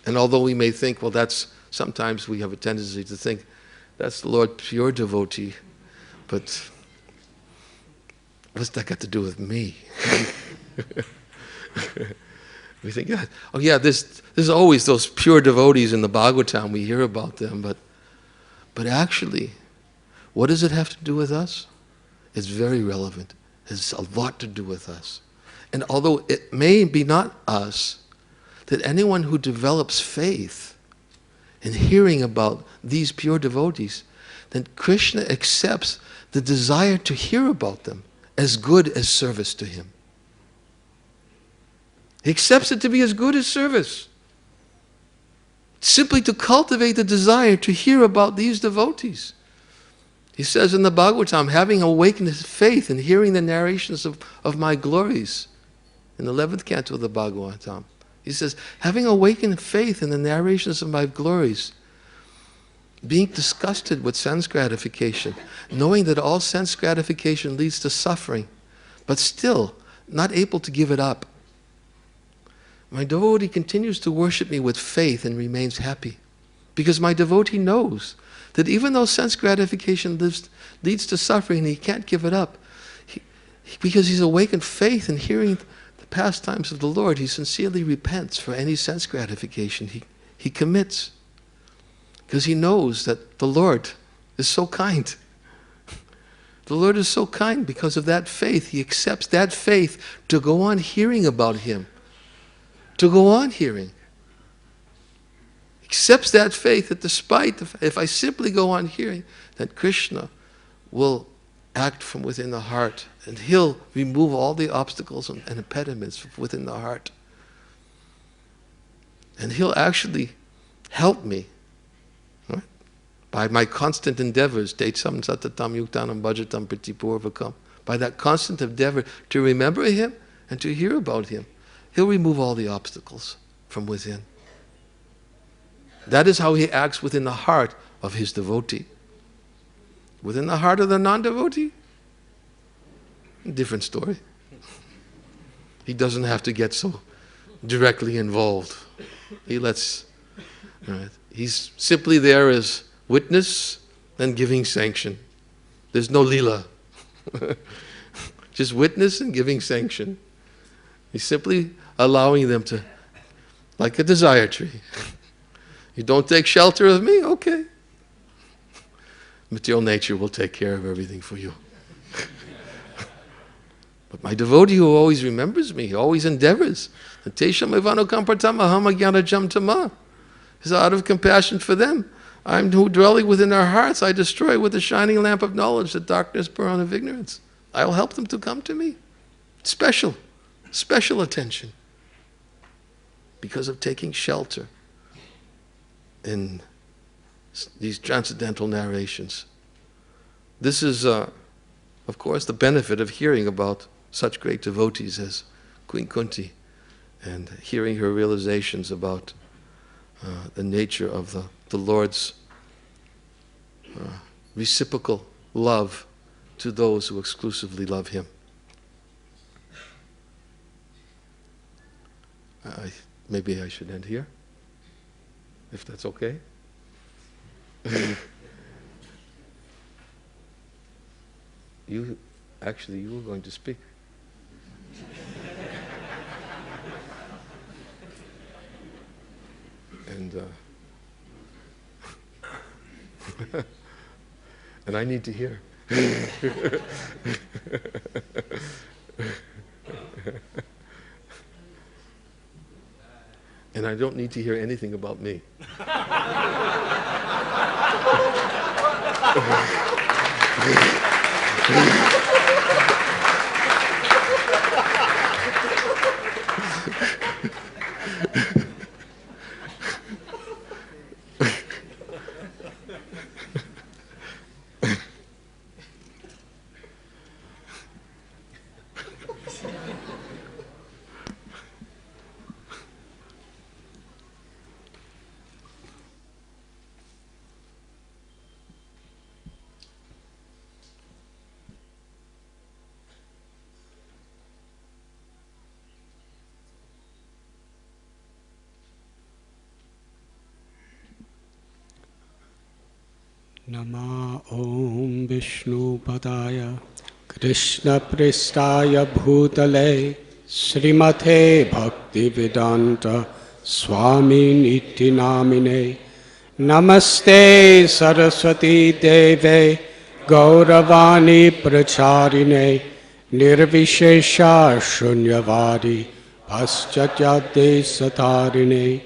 And although we may think, well, sometimes we have a tendency to think, that's the Lord's pure devotee, but what's that got to do with me? We think, oh yeah, there's always those pure devotees in the Bhagavatam, we hear about them, but actually, what does it have to do with us? It's very relevant. It's a lot to do with us. And although it may be not us, that anyone who develops faith in hearing about these pure devotees, then Krishna accepts the desire to hear about them as good as service to him. He accepts it to be as good as service. Simply to cultivate the desire to hear about these devotees. He says in the Bhagavatam, having awakened his faith in hearing the narrations of my glories, in the 11th canto of the Bhagavatam, he says, having awakened faith in the narrations of my glories, being disgusted with sense gratification, knowing that all sense gratification leads to suffering, but still not able to give it up, My devotee continues to worship me with faith and remains happy. Because my devotee knows that even though sense gratification leads to suffering and he can't give it up, because he's awakened faith in hearing the pastimes of the Lord, he sincerely repents for any sense gratification he commits. Because he knows that the Lord is so kind. The Lord is so kind because of that faith. He accepts that faith to go on hearing about him. To go on hearing. Accepts that faith that despite, if I simply go on hearing, that Krishna will act from within the heart and he'll remove all the obstacles and impediments within the heart. And he'll actually help me, right? By my constant endeavors, Detsam Satatam Yuktanam Bhajatam Pritipurvakam, by that constant endeavor to remember him and to hear about him, he'll remove all the obstacles from within. That is how he acts within the heart of his devotee. Within the heart of the non-devotee, different story. He doesn't have to get so directly involved. He lets, right? He's simply there as witness and giving sanction. There's no lila. Just witness and giving sanction. He's simply allowing them to, like a desire tree. You don't take shelter of me? Okay. Material nature will take care of everything for you. But my devotee who always remembers me, always endeavors, is out of compassion for them. I'm who dwelling within their hearts, I destroy with the shining lamp of knowledge the darkness born of ignorance. I will help them to come to me. Special attention. Because of taking shelter in these transcendental narrations. This is, of course, the benefit of hearing about such great devotees as Queen Kunti and hearing her realizations about the nature of the Lord's reciprocal love to those who exclusively love him. Maybe I should end here, if that's okay. You were going to speak. And and I need to hear. And I don't need to hear anything about me. Nama Om Vishnu Padaya Krishna Pristaya Bhutale Srimate Bhakti Vedanta Swami Niti Namine Namaste Saraswati Deve Gauravani Pracharine Nirvishesha Shunyavadi Paschachate Satarine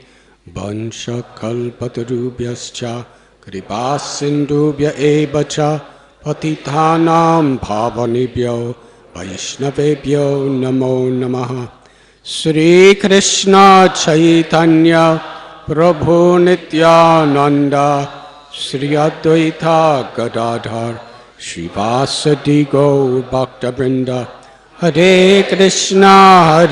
Bansha Kalpatarubhyascha Kripa Sindhubhya evacha Patithanam Bhavanibhyo Vaishnavebhyo Namo Namaha Sri Krishna Chaitanya Prabhu Nityananda Sri Advaita Gadadhar Srivasadi Gaur Bhaktabrinda Hare Krishna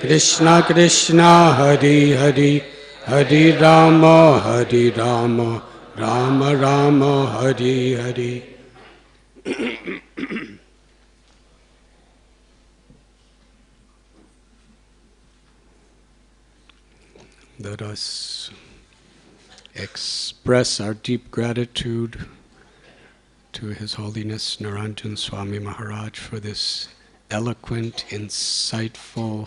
Krishna Krishna Hare Hare Hare Rama, Rama Rama, Hare Hare. Let us express our deep gratitude to His Holiness Niranjan Swami Maharaj for this eloquent, insightful,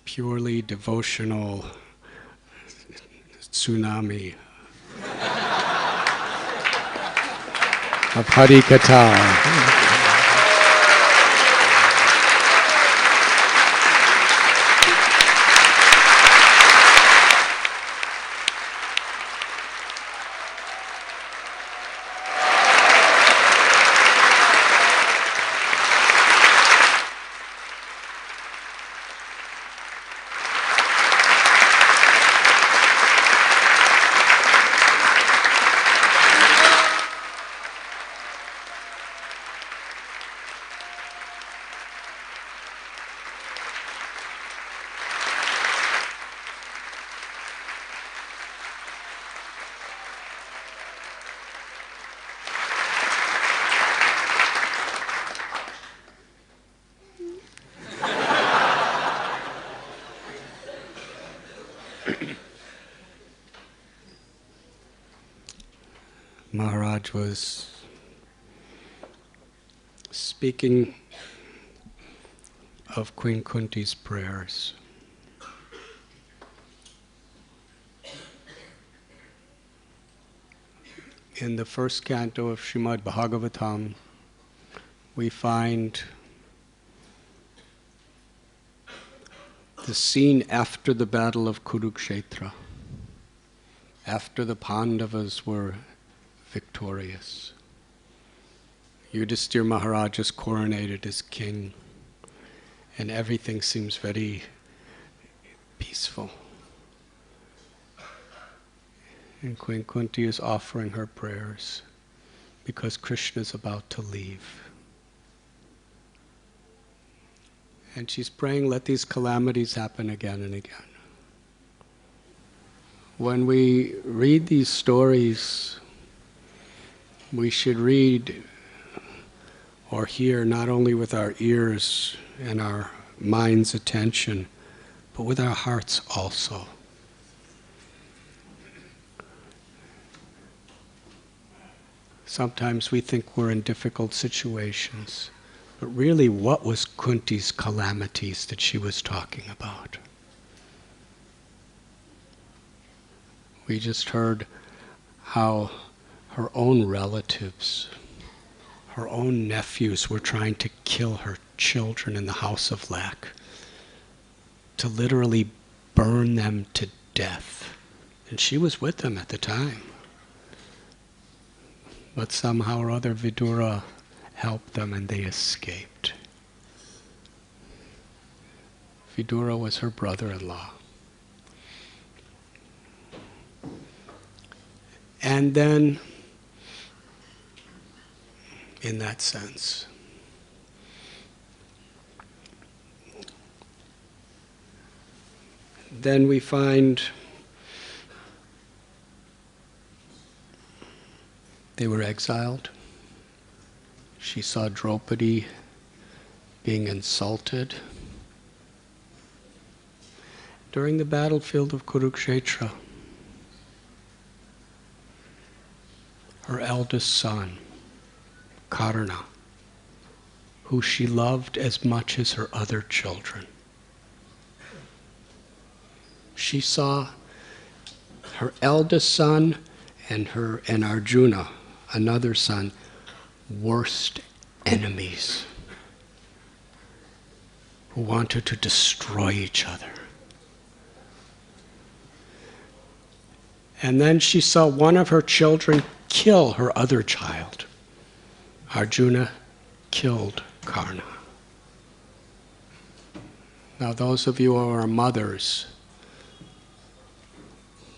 purely devotional tsunami of Hari Katha. Maharaj was speaking of Queen Kunti's prayers. In the first canto of Srimad Bhagavatam, we find the scene after the battle of Kurukshetra, after the Pandavas were victorious. Yudhisthira Maharaj is coronated as king, and everything seems very peaceful. And Queen Kunti is offering her prayers because Krishna is about to leave. And she's praying, let these calamities happen again and again. When we read these stories, we should read or hear not only with our ears and our mind's attention, but with our hearts also. Sometimes we think we're in difficult situations, but really, what was Kunti's calamities that she was talking about? We just heard how her own relatives, her own nephews were trying to kill her children in the house of lac, to literally burn them to death. And she was with them at the time. But somehow or other Vidura helped them and they escaped. Vidura was her brother-in-law. And then, in that sense, then we find they were exiled. She saw Draupadi being insulted. During the battlefield of Kurukshetra, her eldest son, Karna, who she loved as much as her other children. She saw her eldest son and Arjuna, another son, worst enemies who wanted to destroy each other. And then she saw one of her children kill her other child. Arjuna killed Karna. Now those of you who are mothers,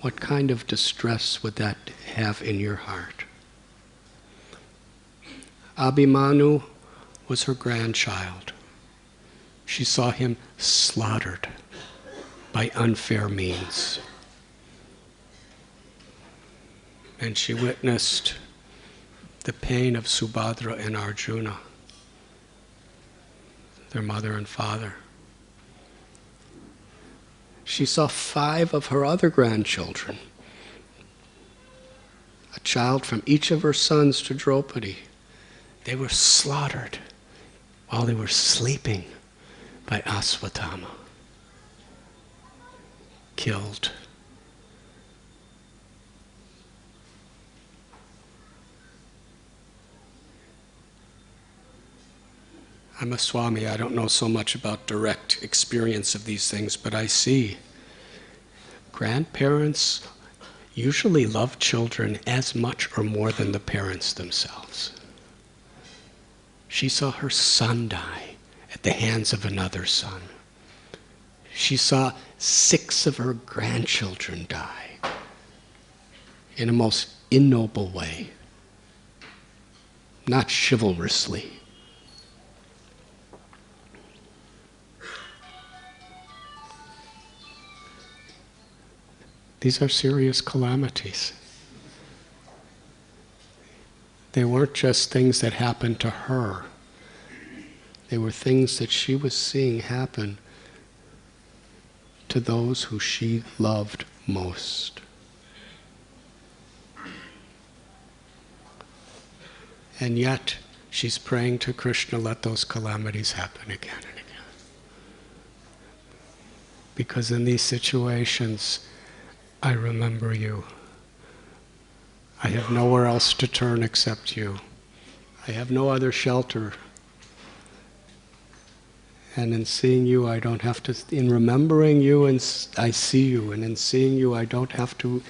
what kind of distress would that have in your heart? Abhimanyu was her grandchild. She saw him slaughtered by unfair means. And she witnessed the pain of Subhadra and Arjuna, their mother and father. She saw 5 of her other grandchildren, a child from each of her sons to Draupadi. They were slaughtered while they were sleeping by Aswatthama. Killed. I'm a Swami, I don't know so much about direct experience of these things, but I see grandparents usually love children as much or more than the parents themselves. She saw her son die at the hands of another son. She saw 6 of her grandchildren die in a most ignoble way, not chivalrously. These are serious calamities. They weren't just things that happened to her. They were things that she was seeing happen to those who she loved most. And yet, she's praying to Krishna, let those calamities happen again and again. Because in these situations, I remember you. I have nowhere else to turn except you. I have no other shelter. And in seeing you, I don't have to, in remembering you, and I see you, and in seeing you, I don't have to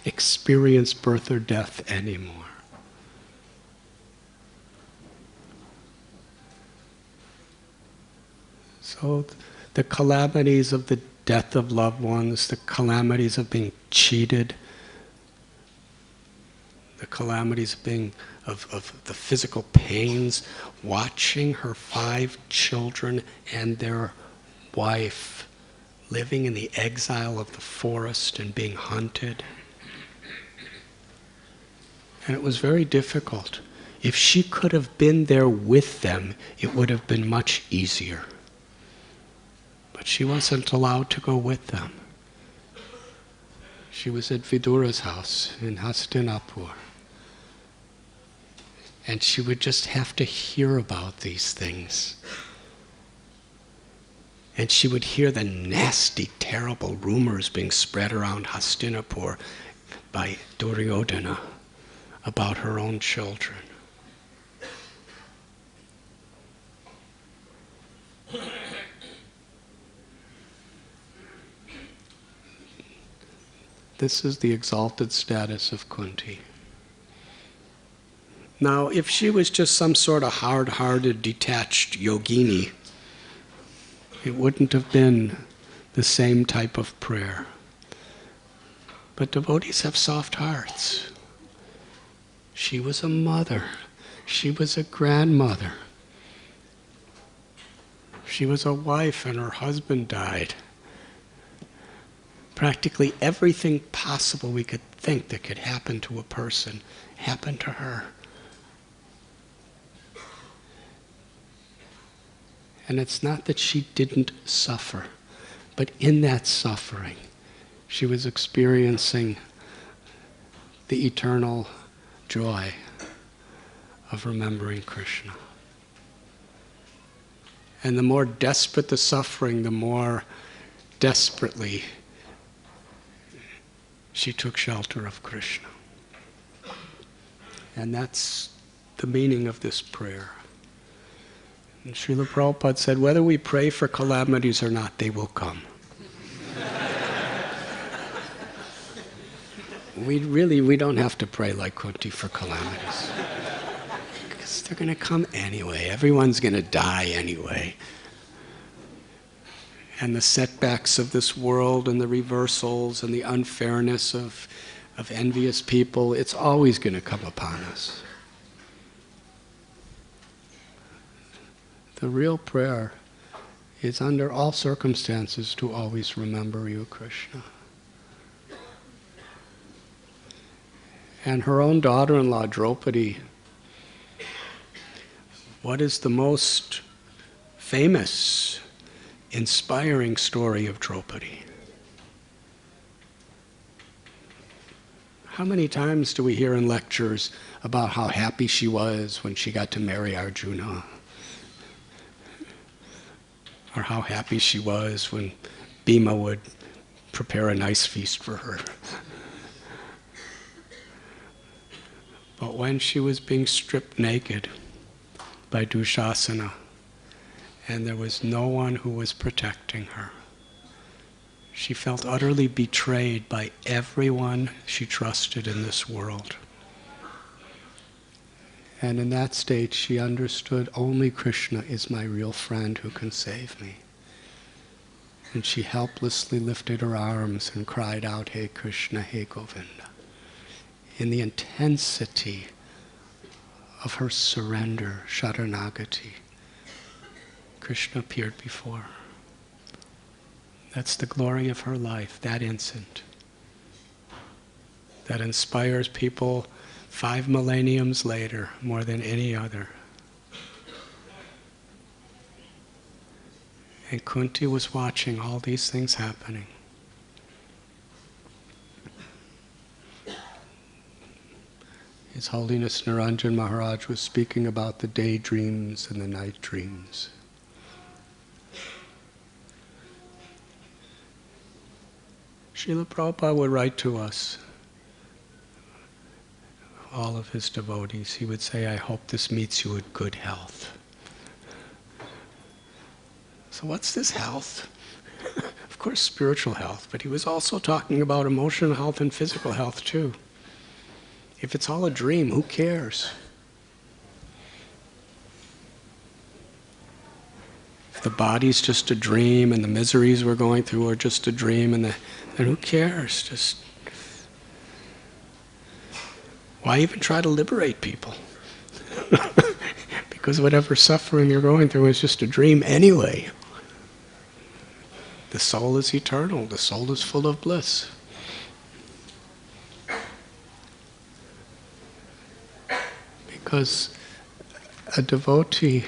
experience birth or death anymore. So the calamities of the death of loved ones, the calamities of being cheated, the calamities of being of the physical pains, watching her 5 children and their wife living in the exile of the forest and being hunted. And it was very difficult. If she could have been there with them, it would have been much easier. But she wasn't allowed to go with them. She was at Vidura's house in Hastinapur. And she would just have to hear about these things. And she would hear the nasty, terrible rumors being spread around Hastinapur by Duryodhana about her own children. This is the exalted status of Kunti. Now, if she was just some sort of hard-hearted, detached yogini, it wouldn't have been the same type of prayer. But devotees have soft hearts. She was a mother. She was a grandmother. She was a wife and her husband died. Practically everything possible we could think that could happen to a person happened to her. And it's not that she didn't suffer, but in that suffering, she was experiencing the eternal joy of remembering Krishna. And the more desperate the suffering, the more desperately she took shelter of Krishna. And that's the meaning of this prayer. And Srila Prabhupada said, whether we pray for calamities or not, they will come. We don't have to pray like Kunti for calamities. Because they're going to come anyway. Everyone's going to die anyway. And the setbacks of this world and the reversals and the unfairness of envious people, it's always going to come upon us. The real prayer is under all circumstances to always remember you, Krishna. And her own daughter-in-law, Draupadi, what is the most famous, inspiring story of Draupadi? How many times do we hear in lectures about how happy she was when she got to marry Arjuna? Or how happy she was when Bhima would prepare a nice feast for her. But when she was being stripped naked by Dushasana, and there was no one who was protecting her, she felt utterly betrayed by everyone she trusted in this world. And in that state, she understood only Krishna is my real friend who can save me. And she helplessly lifted her arms and cried out, Hey Krishna, Hey Govinda. In the intensity of her surrender, Sharanagati, Krishna appeared before her. That's the glory of her life, that instant. That inspires people 5 millenniums later more than any other. And Kunti was watching all these things happening. His Holiness Niranjan Maharaj was speaking about the daydreams and the night dreams. Srila Prabhupada would write to us, all of his devotees. He would say, I hope this meets you in good health. So what's this health? Of course, spiritual health, but he was also talking about emotional health and physical health too. If it's all a dream, who cares? If the body's just a dream and the miseries we're going through are just a dream, then who cares? Just why even try to liberate people? Because whatever suffering you're going through is just a dream anyway. The soul is eternal. The soul is full of bliss. Because a devotee,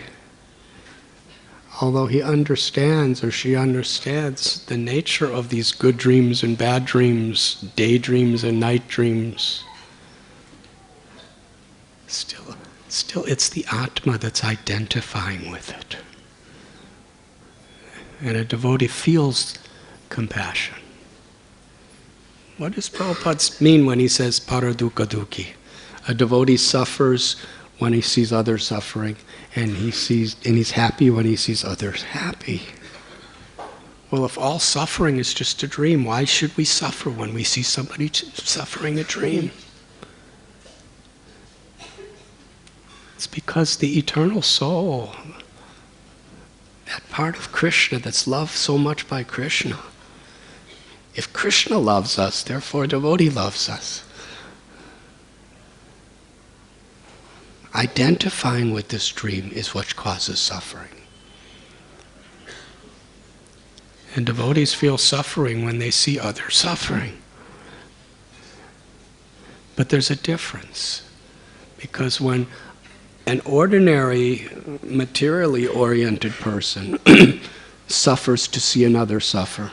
although he understands or she understands the nature of these good dreams and bad dreams, daydreams and night dreams, still it's the Atma that's identifying with it. And a devotee feels compassion. What does Prabhupada mean when he says paradukha dukhi? A devotee suffers when he sees others suffering, and he's happy when he sees others happy. Well, if all suffering is just a dream, why should we suffer when we see somebody suffering a dream? It's because the eternal soul, that part of Krishna that's loved so much by Krishna, if Krishna loves us, therefore a devotee loves us. Identifying with this dream is what causes suffering. And devotees feel suffering when they see others suffering. But there's a difference. Because when an ordinary, materially oriented person suffers to see another suffer,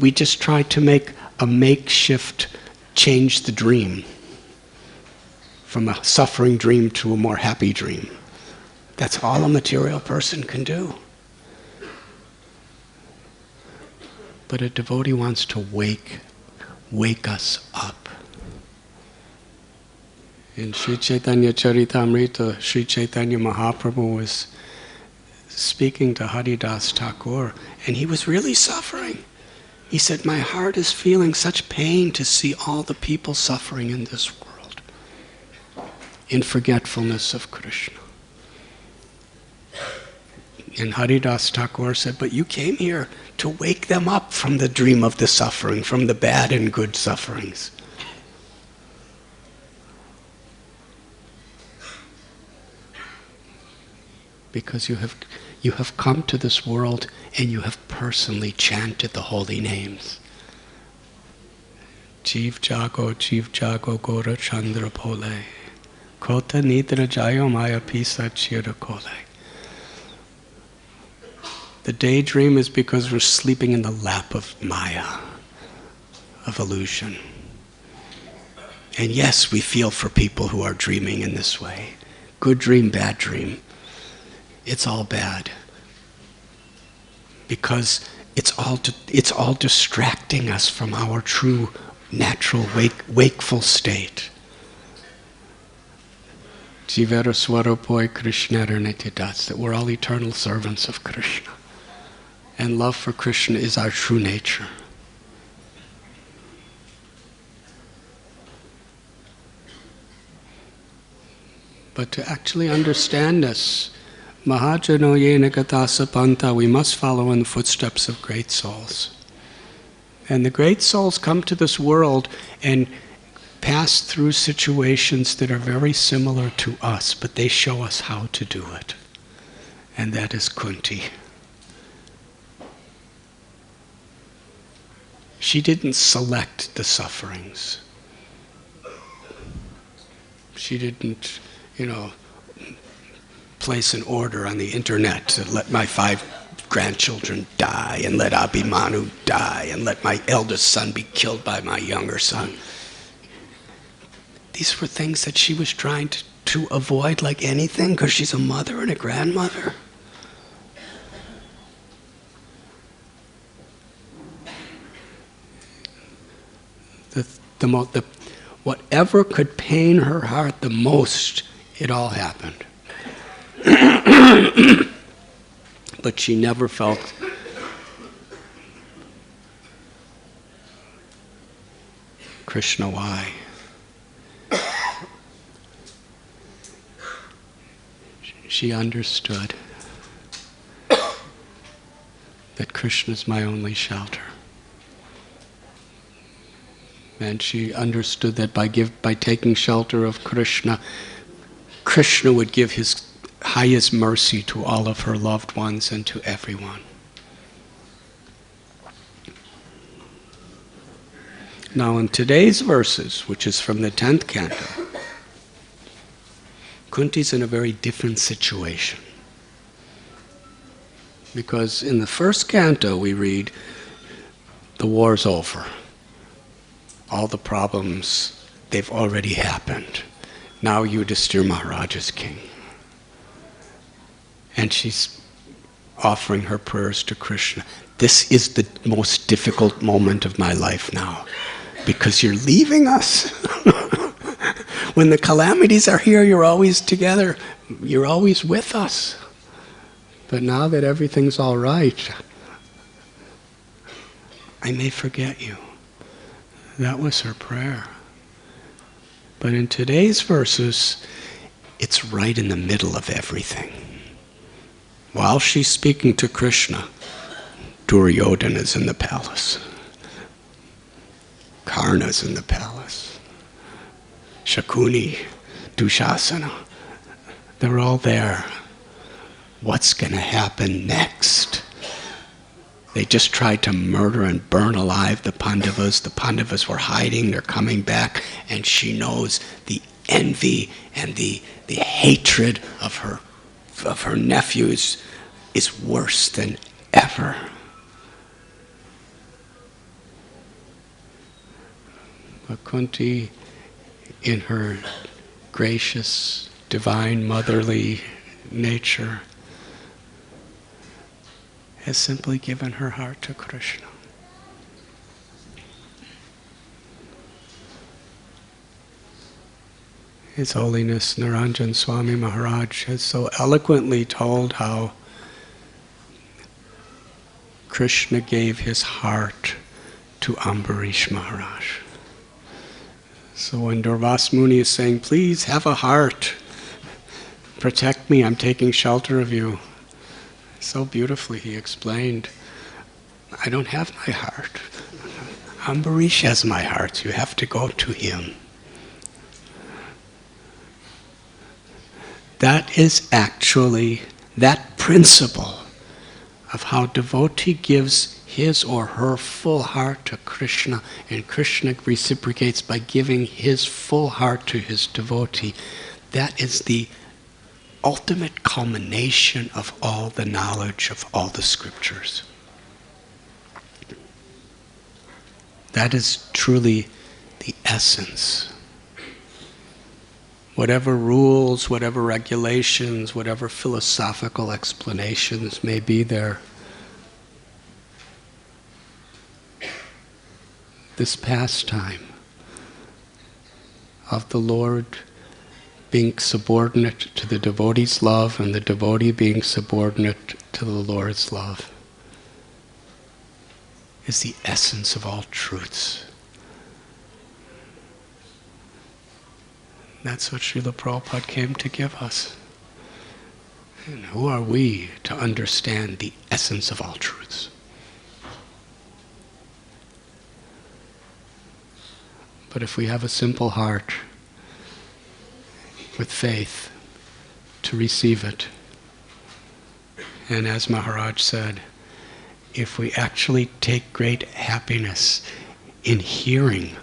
we just try to make a makeshift change the dream from a suffering dream to a more happy dream. That's all a material person can do. But a devotee wants to wake us up. In Sri Chaitanya Charitamrita, Sri Chaitanya Mahaprabhu was speaking to Haridas Thakur, and he was really suffering. He said, my heart is feeling such pain to see all the people suffering in this world in forgetfulness of Krishna. And Haridas Thakur said, but you came here to wake them up from the dream of the suffering, from the bad and good sufferings. Because you have come to this world and you have personally chanted the holy names. Jeev Jago Gora Chandra Pole, Kota Nidra Jayo Maya Pisa Chira Kole. The daydream is because we're sleeping in the lap of Maya, of illusion. And yes, we feel for people who are dreaming in this way. Good dream, bad dream. It's all bad. Because it's all distracting us from our true, natural, wakeful state. Jivera Swarupoy Krishna Nityadas, that we're all eternal servants of Krishna. And love for Krishna is our true nature. But to actually understand this, Mahajano Yena Gatasa Panta, we must follow in the footsteps of great souls. And the great souls come to this world and pass through situations that are very similar to us, but they show us how to do it. And that is Kunti. She didn't select the sufferings. She didn't, place an order on the internet to let my 5 grandchildren die, and let Abhimanyu die, and let my eldest son be killed by my younger son. These were things that she was trying to avoid like anything, because she's a mother and a grandmother. Whatever could pain her heart the most, it all happened. But she never felt Krishna, why? She understood that Krishna is my only shelter. And she understood that by taking shelter of Krishna, Krishna would give his highest mercy to all of her loved ones and to everyone. Now in today's verses, which is from the 10th canto, Kunti's in a very different situation. Because in the first canto we read, the war's over. All the problems, they've already happened. Now Yudhishthira Maharaj is king. And she's offering her prayers to Krishna. This is the most difficult moment of my life now, because you're leaving us. When the calamities are here, you're always together. You're always with us. But now that everything's all right, I may forget you. That was her prayer. But in today's verses, it's right in the middle of everything. While she's speaking to Krishna, Duryodhana is in the palace. Karna's in the palace. Shakuni, Dushasana, they're all there. What's going to happen next? They just tried to murder and burn alive the Pandavas. The Pandavas were hiding, they're coming back, and she knows the envy and the hatred of her nephews is worse than ever. But Kunti, in her gracious, divine, motherly nature, has simply given her heart to Krishna. His Holiness Niranjan Swami Maharaj has so eloquently told how Krishna gave his heart to Ambarish Maharaj. So when Durvas Muni is saying, please have a heart, protect me, I'm taking shelter of you, so beautifully he explained, I don't have my heart. Ambarish has my heart. You have to go to him. That is actually that principle of how devotee gives his or her full heart to Krishna, and Krishna reciprocates by giving his full heart to his devotee. That is the ultimate culmination of all the knowledge of all the scriptures. That is truly the essence. Whatever rules, whatever regulations, whatever philosophical explanations may be there, this pastime of the Lord being subordinate to the devotee's love and the devotee being subordinate to the Lord's love is the essence of all truths. That's what Srila Prabhupada came to give us. And who are we to understand the essence of all truths? But if we have a simple heart with faith to receive it, and as Maharaj said, if we actually take great happiness in hearing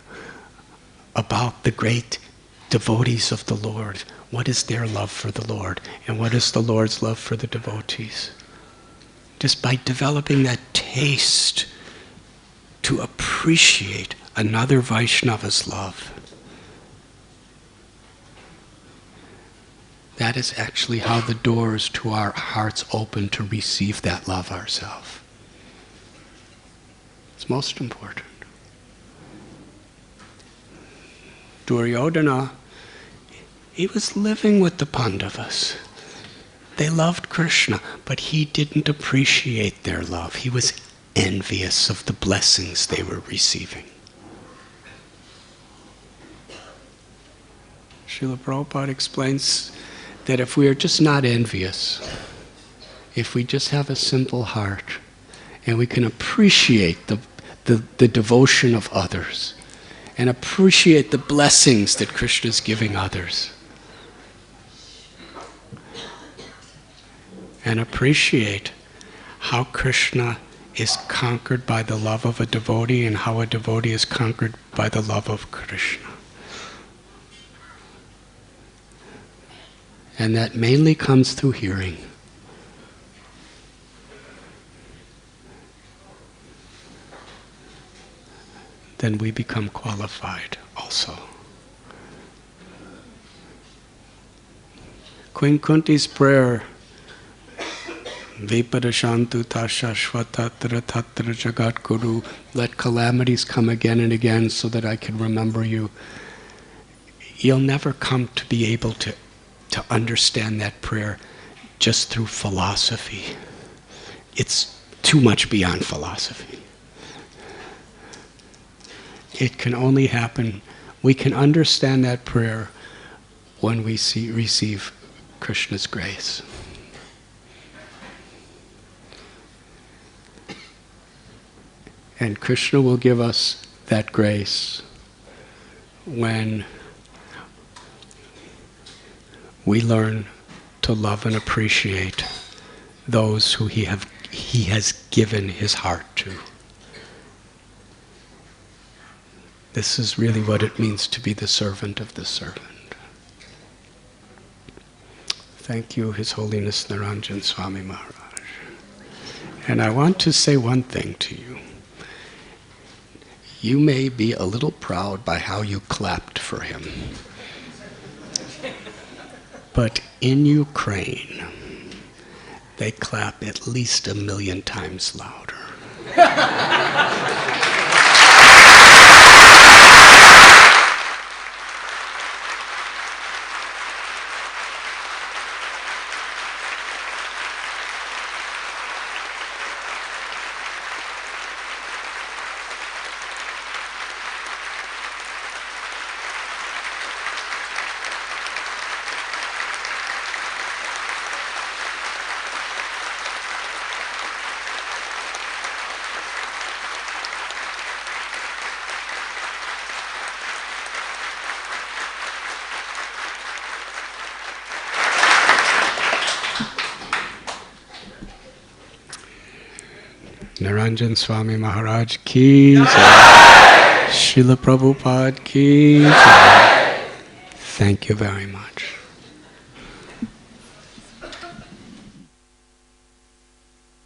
about the great devotees of the Lord, what is their love for the Lord, and what is the Lord's love for the devotees? Just by developing that taste to appreciate another Vaishnava's love, that is actually how the doors to our hearts open to receive that love ourselves. It's most important. Duryodhana, he was living with the Pandavas. They loved Krishna, but he didn't appreciate their love. He was envious of the blessings they were receiving. Srila Prabhupada explains that if we are just not envious, if we just have a simple heart, and we can appreciate the devotion of others, and appreciate the blessings that Krishna is giving others, and appreciate how Krishna is conquered by the love of a devotee and how a devotee is conquered by the love of Krishna. And that mainly comes through hearing. Then we become qualified also. Queen Kunti's prayer, Vipadashantu tashashvatatra tatra jagat guru, let calamities come again and again so that I can remember you. You'll never come to be able to understand that prayer just through philosophy. It's too much beyond philosophy. It can only happen, we can understand that prayer when we receive Krishna's grace. And Krishna will give us that grace when we learn to love and appreciate those who he has given his heart to. This is really what it means to be the servant of the servant. Thank you, His Holiness Niranjan Swami Maharaj. And I want to say one thing to you. You may be a little proud by how you clapped for him. But in Ukraine, they clap at least 1,000,000 times louder. Niranjan Swami Maharaj ki jai. Srila Prabhupada ki jai. Thank you very much.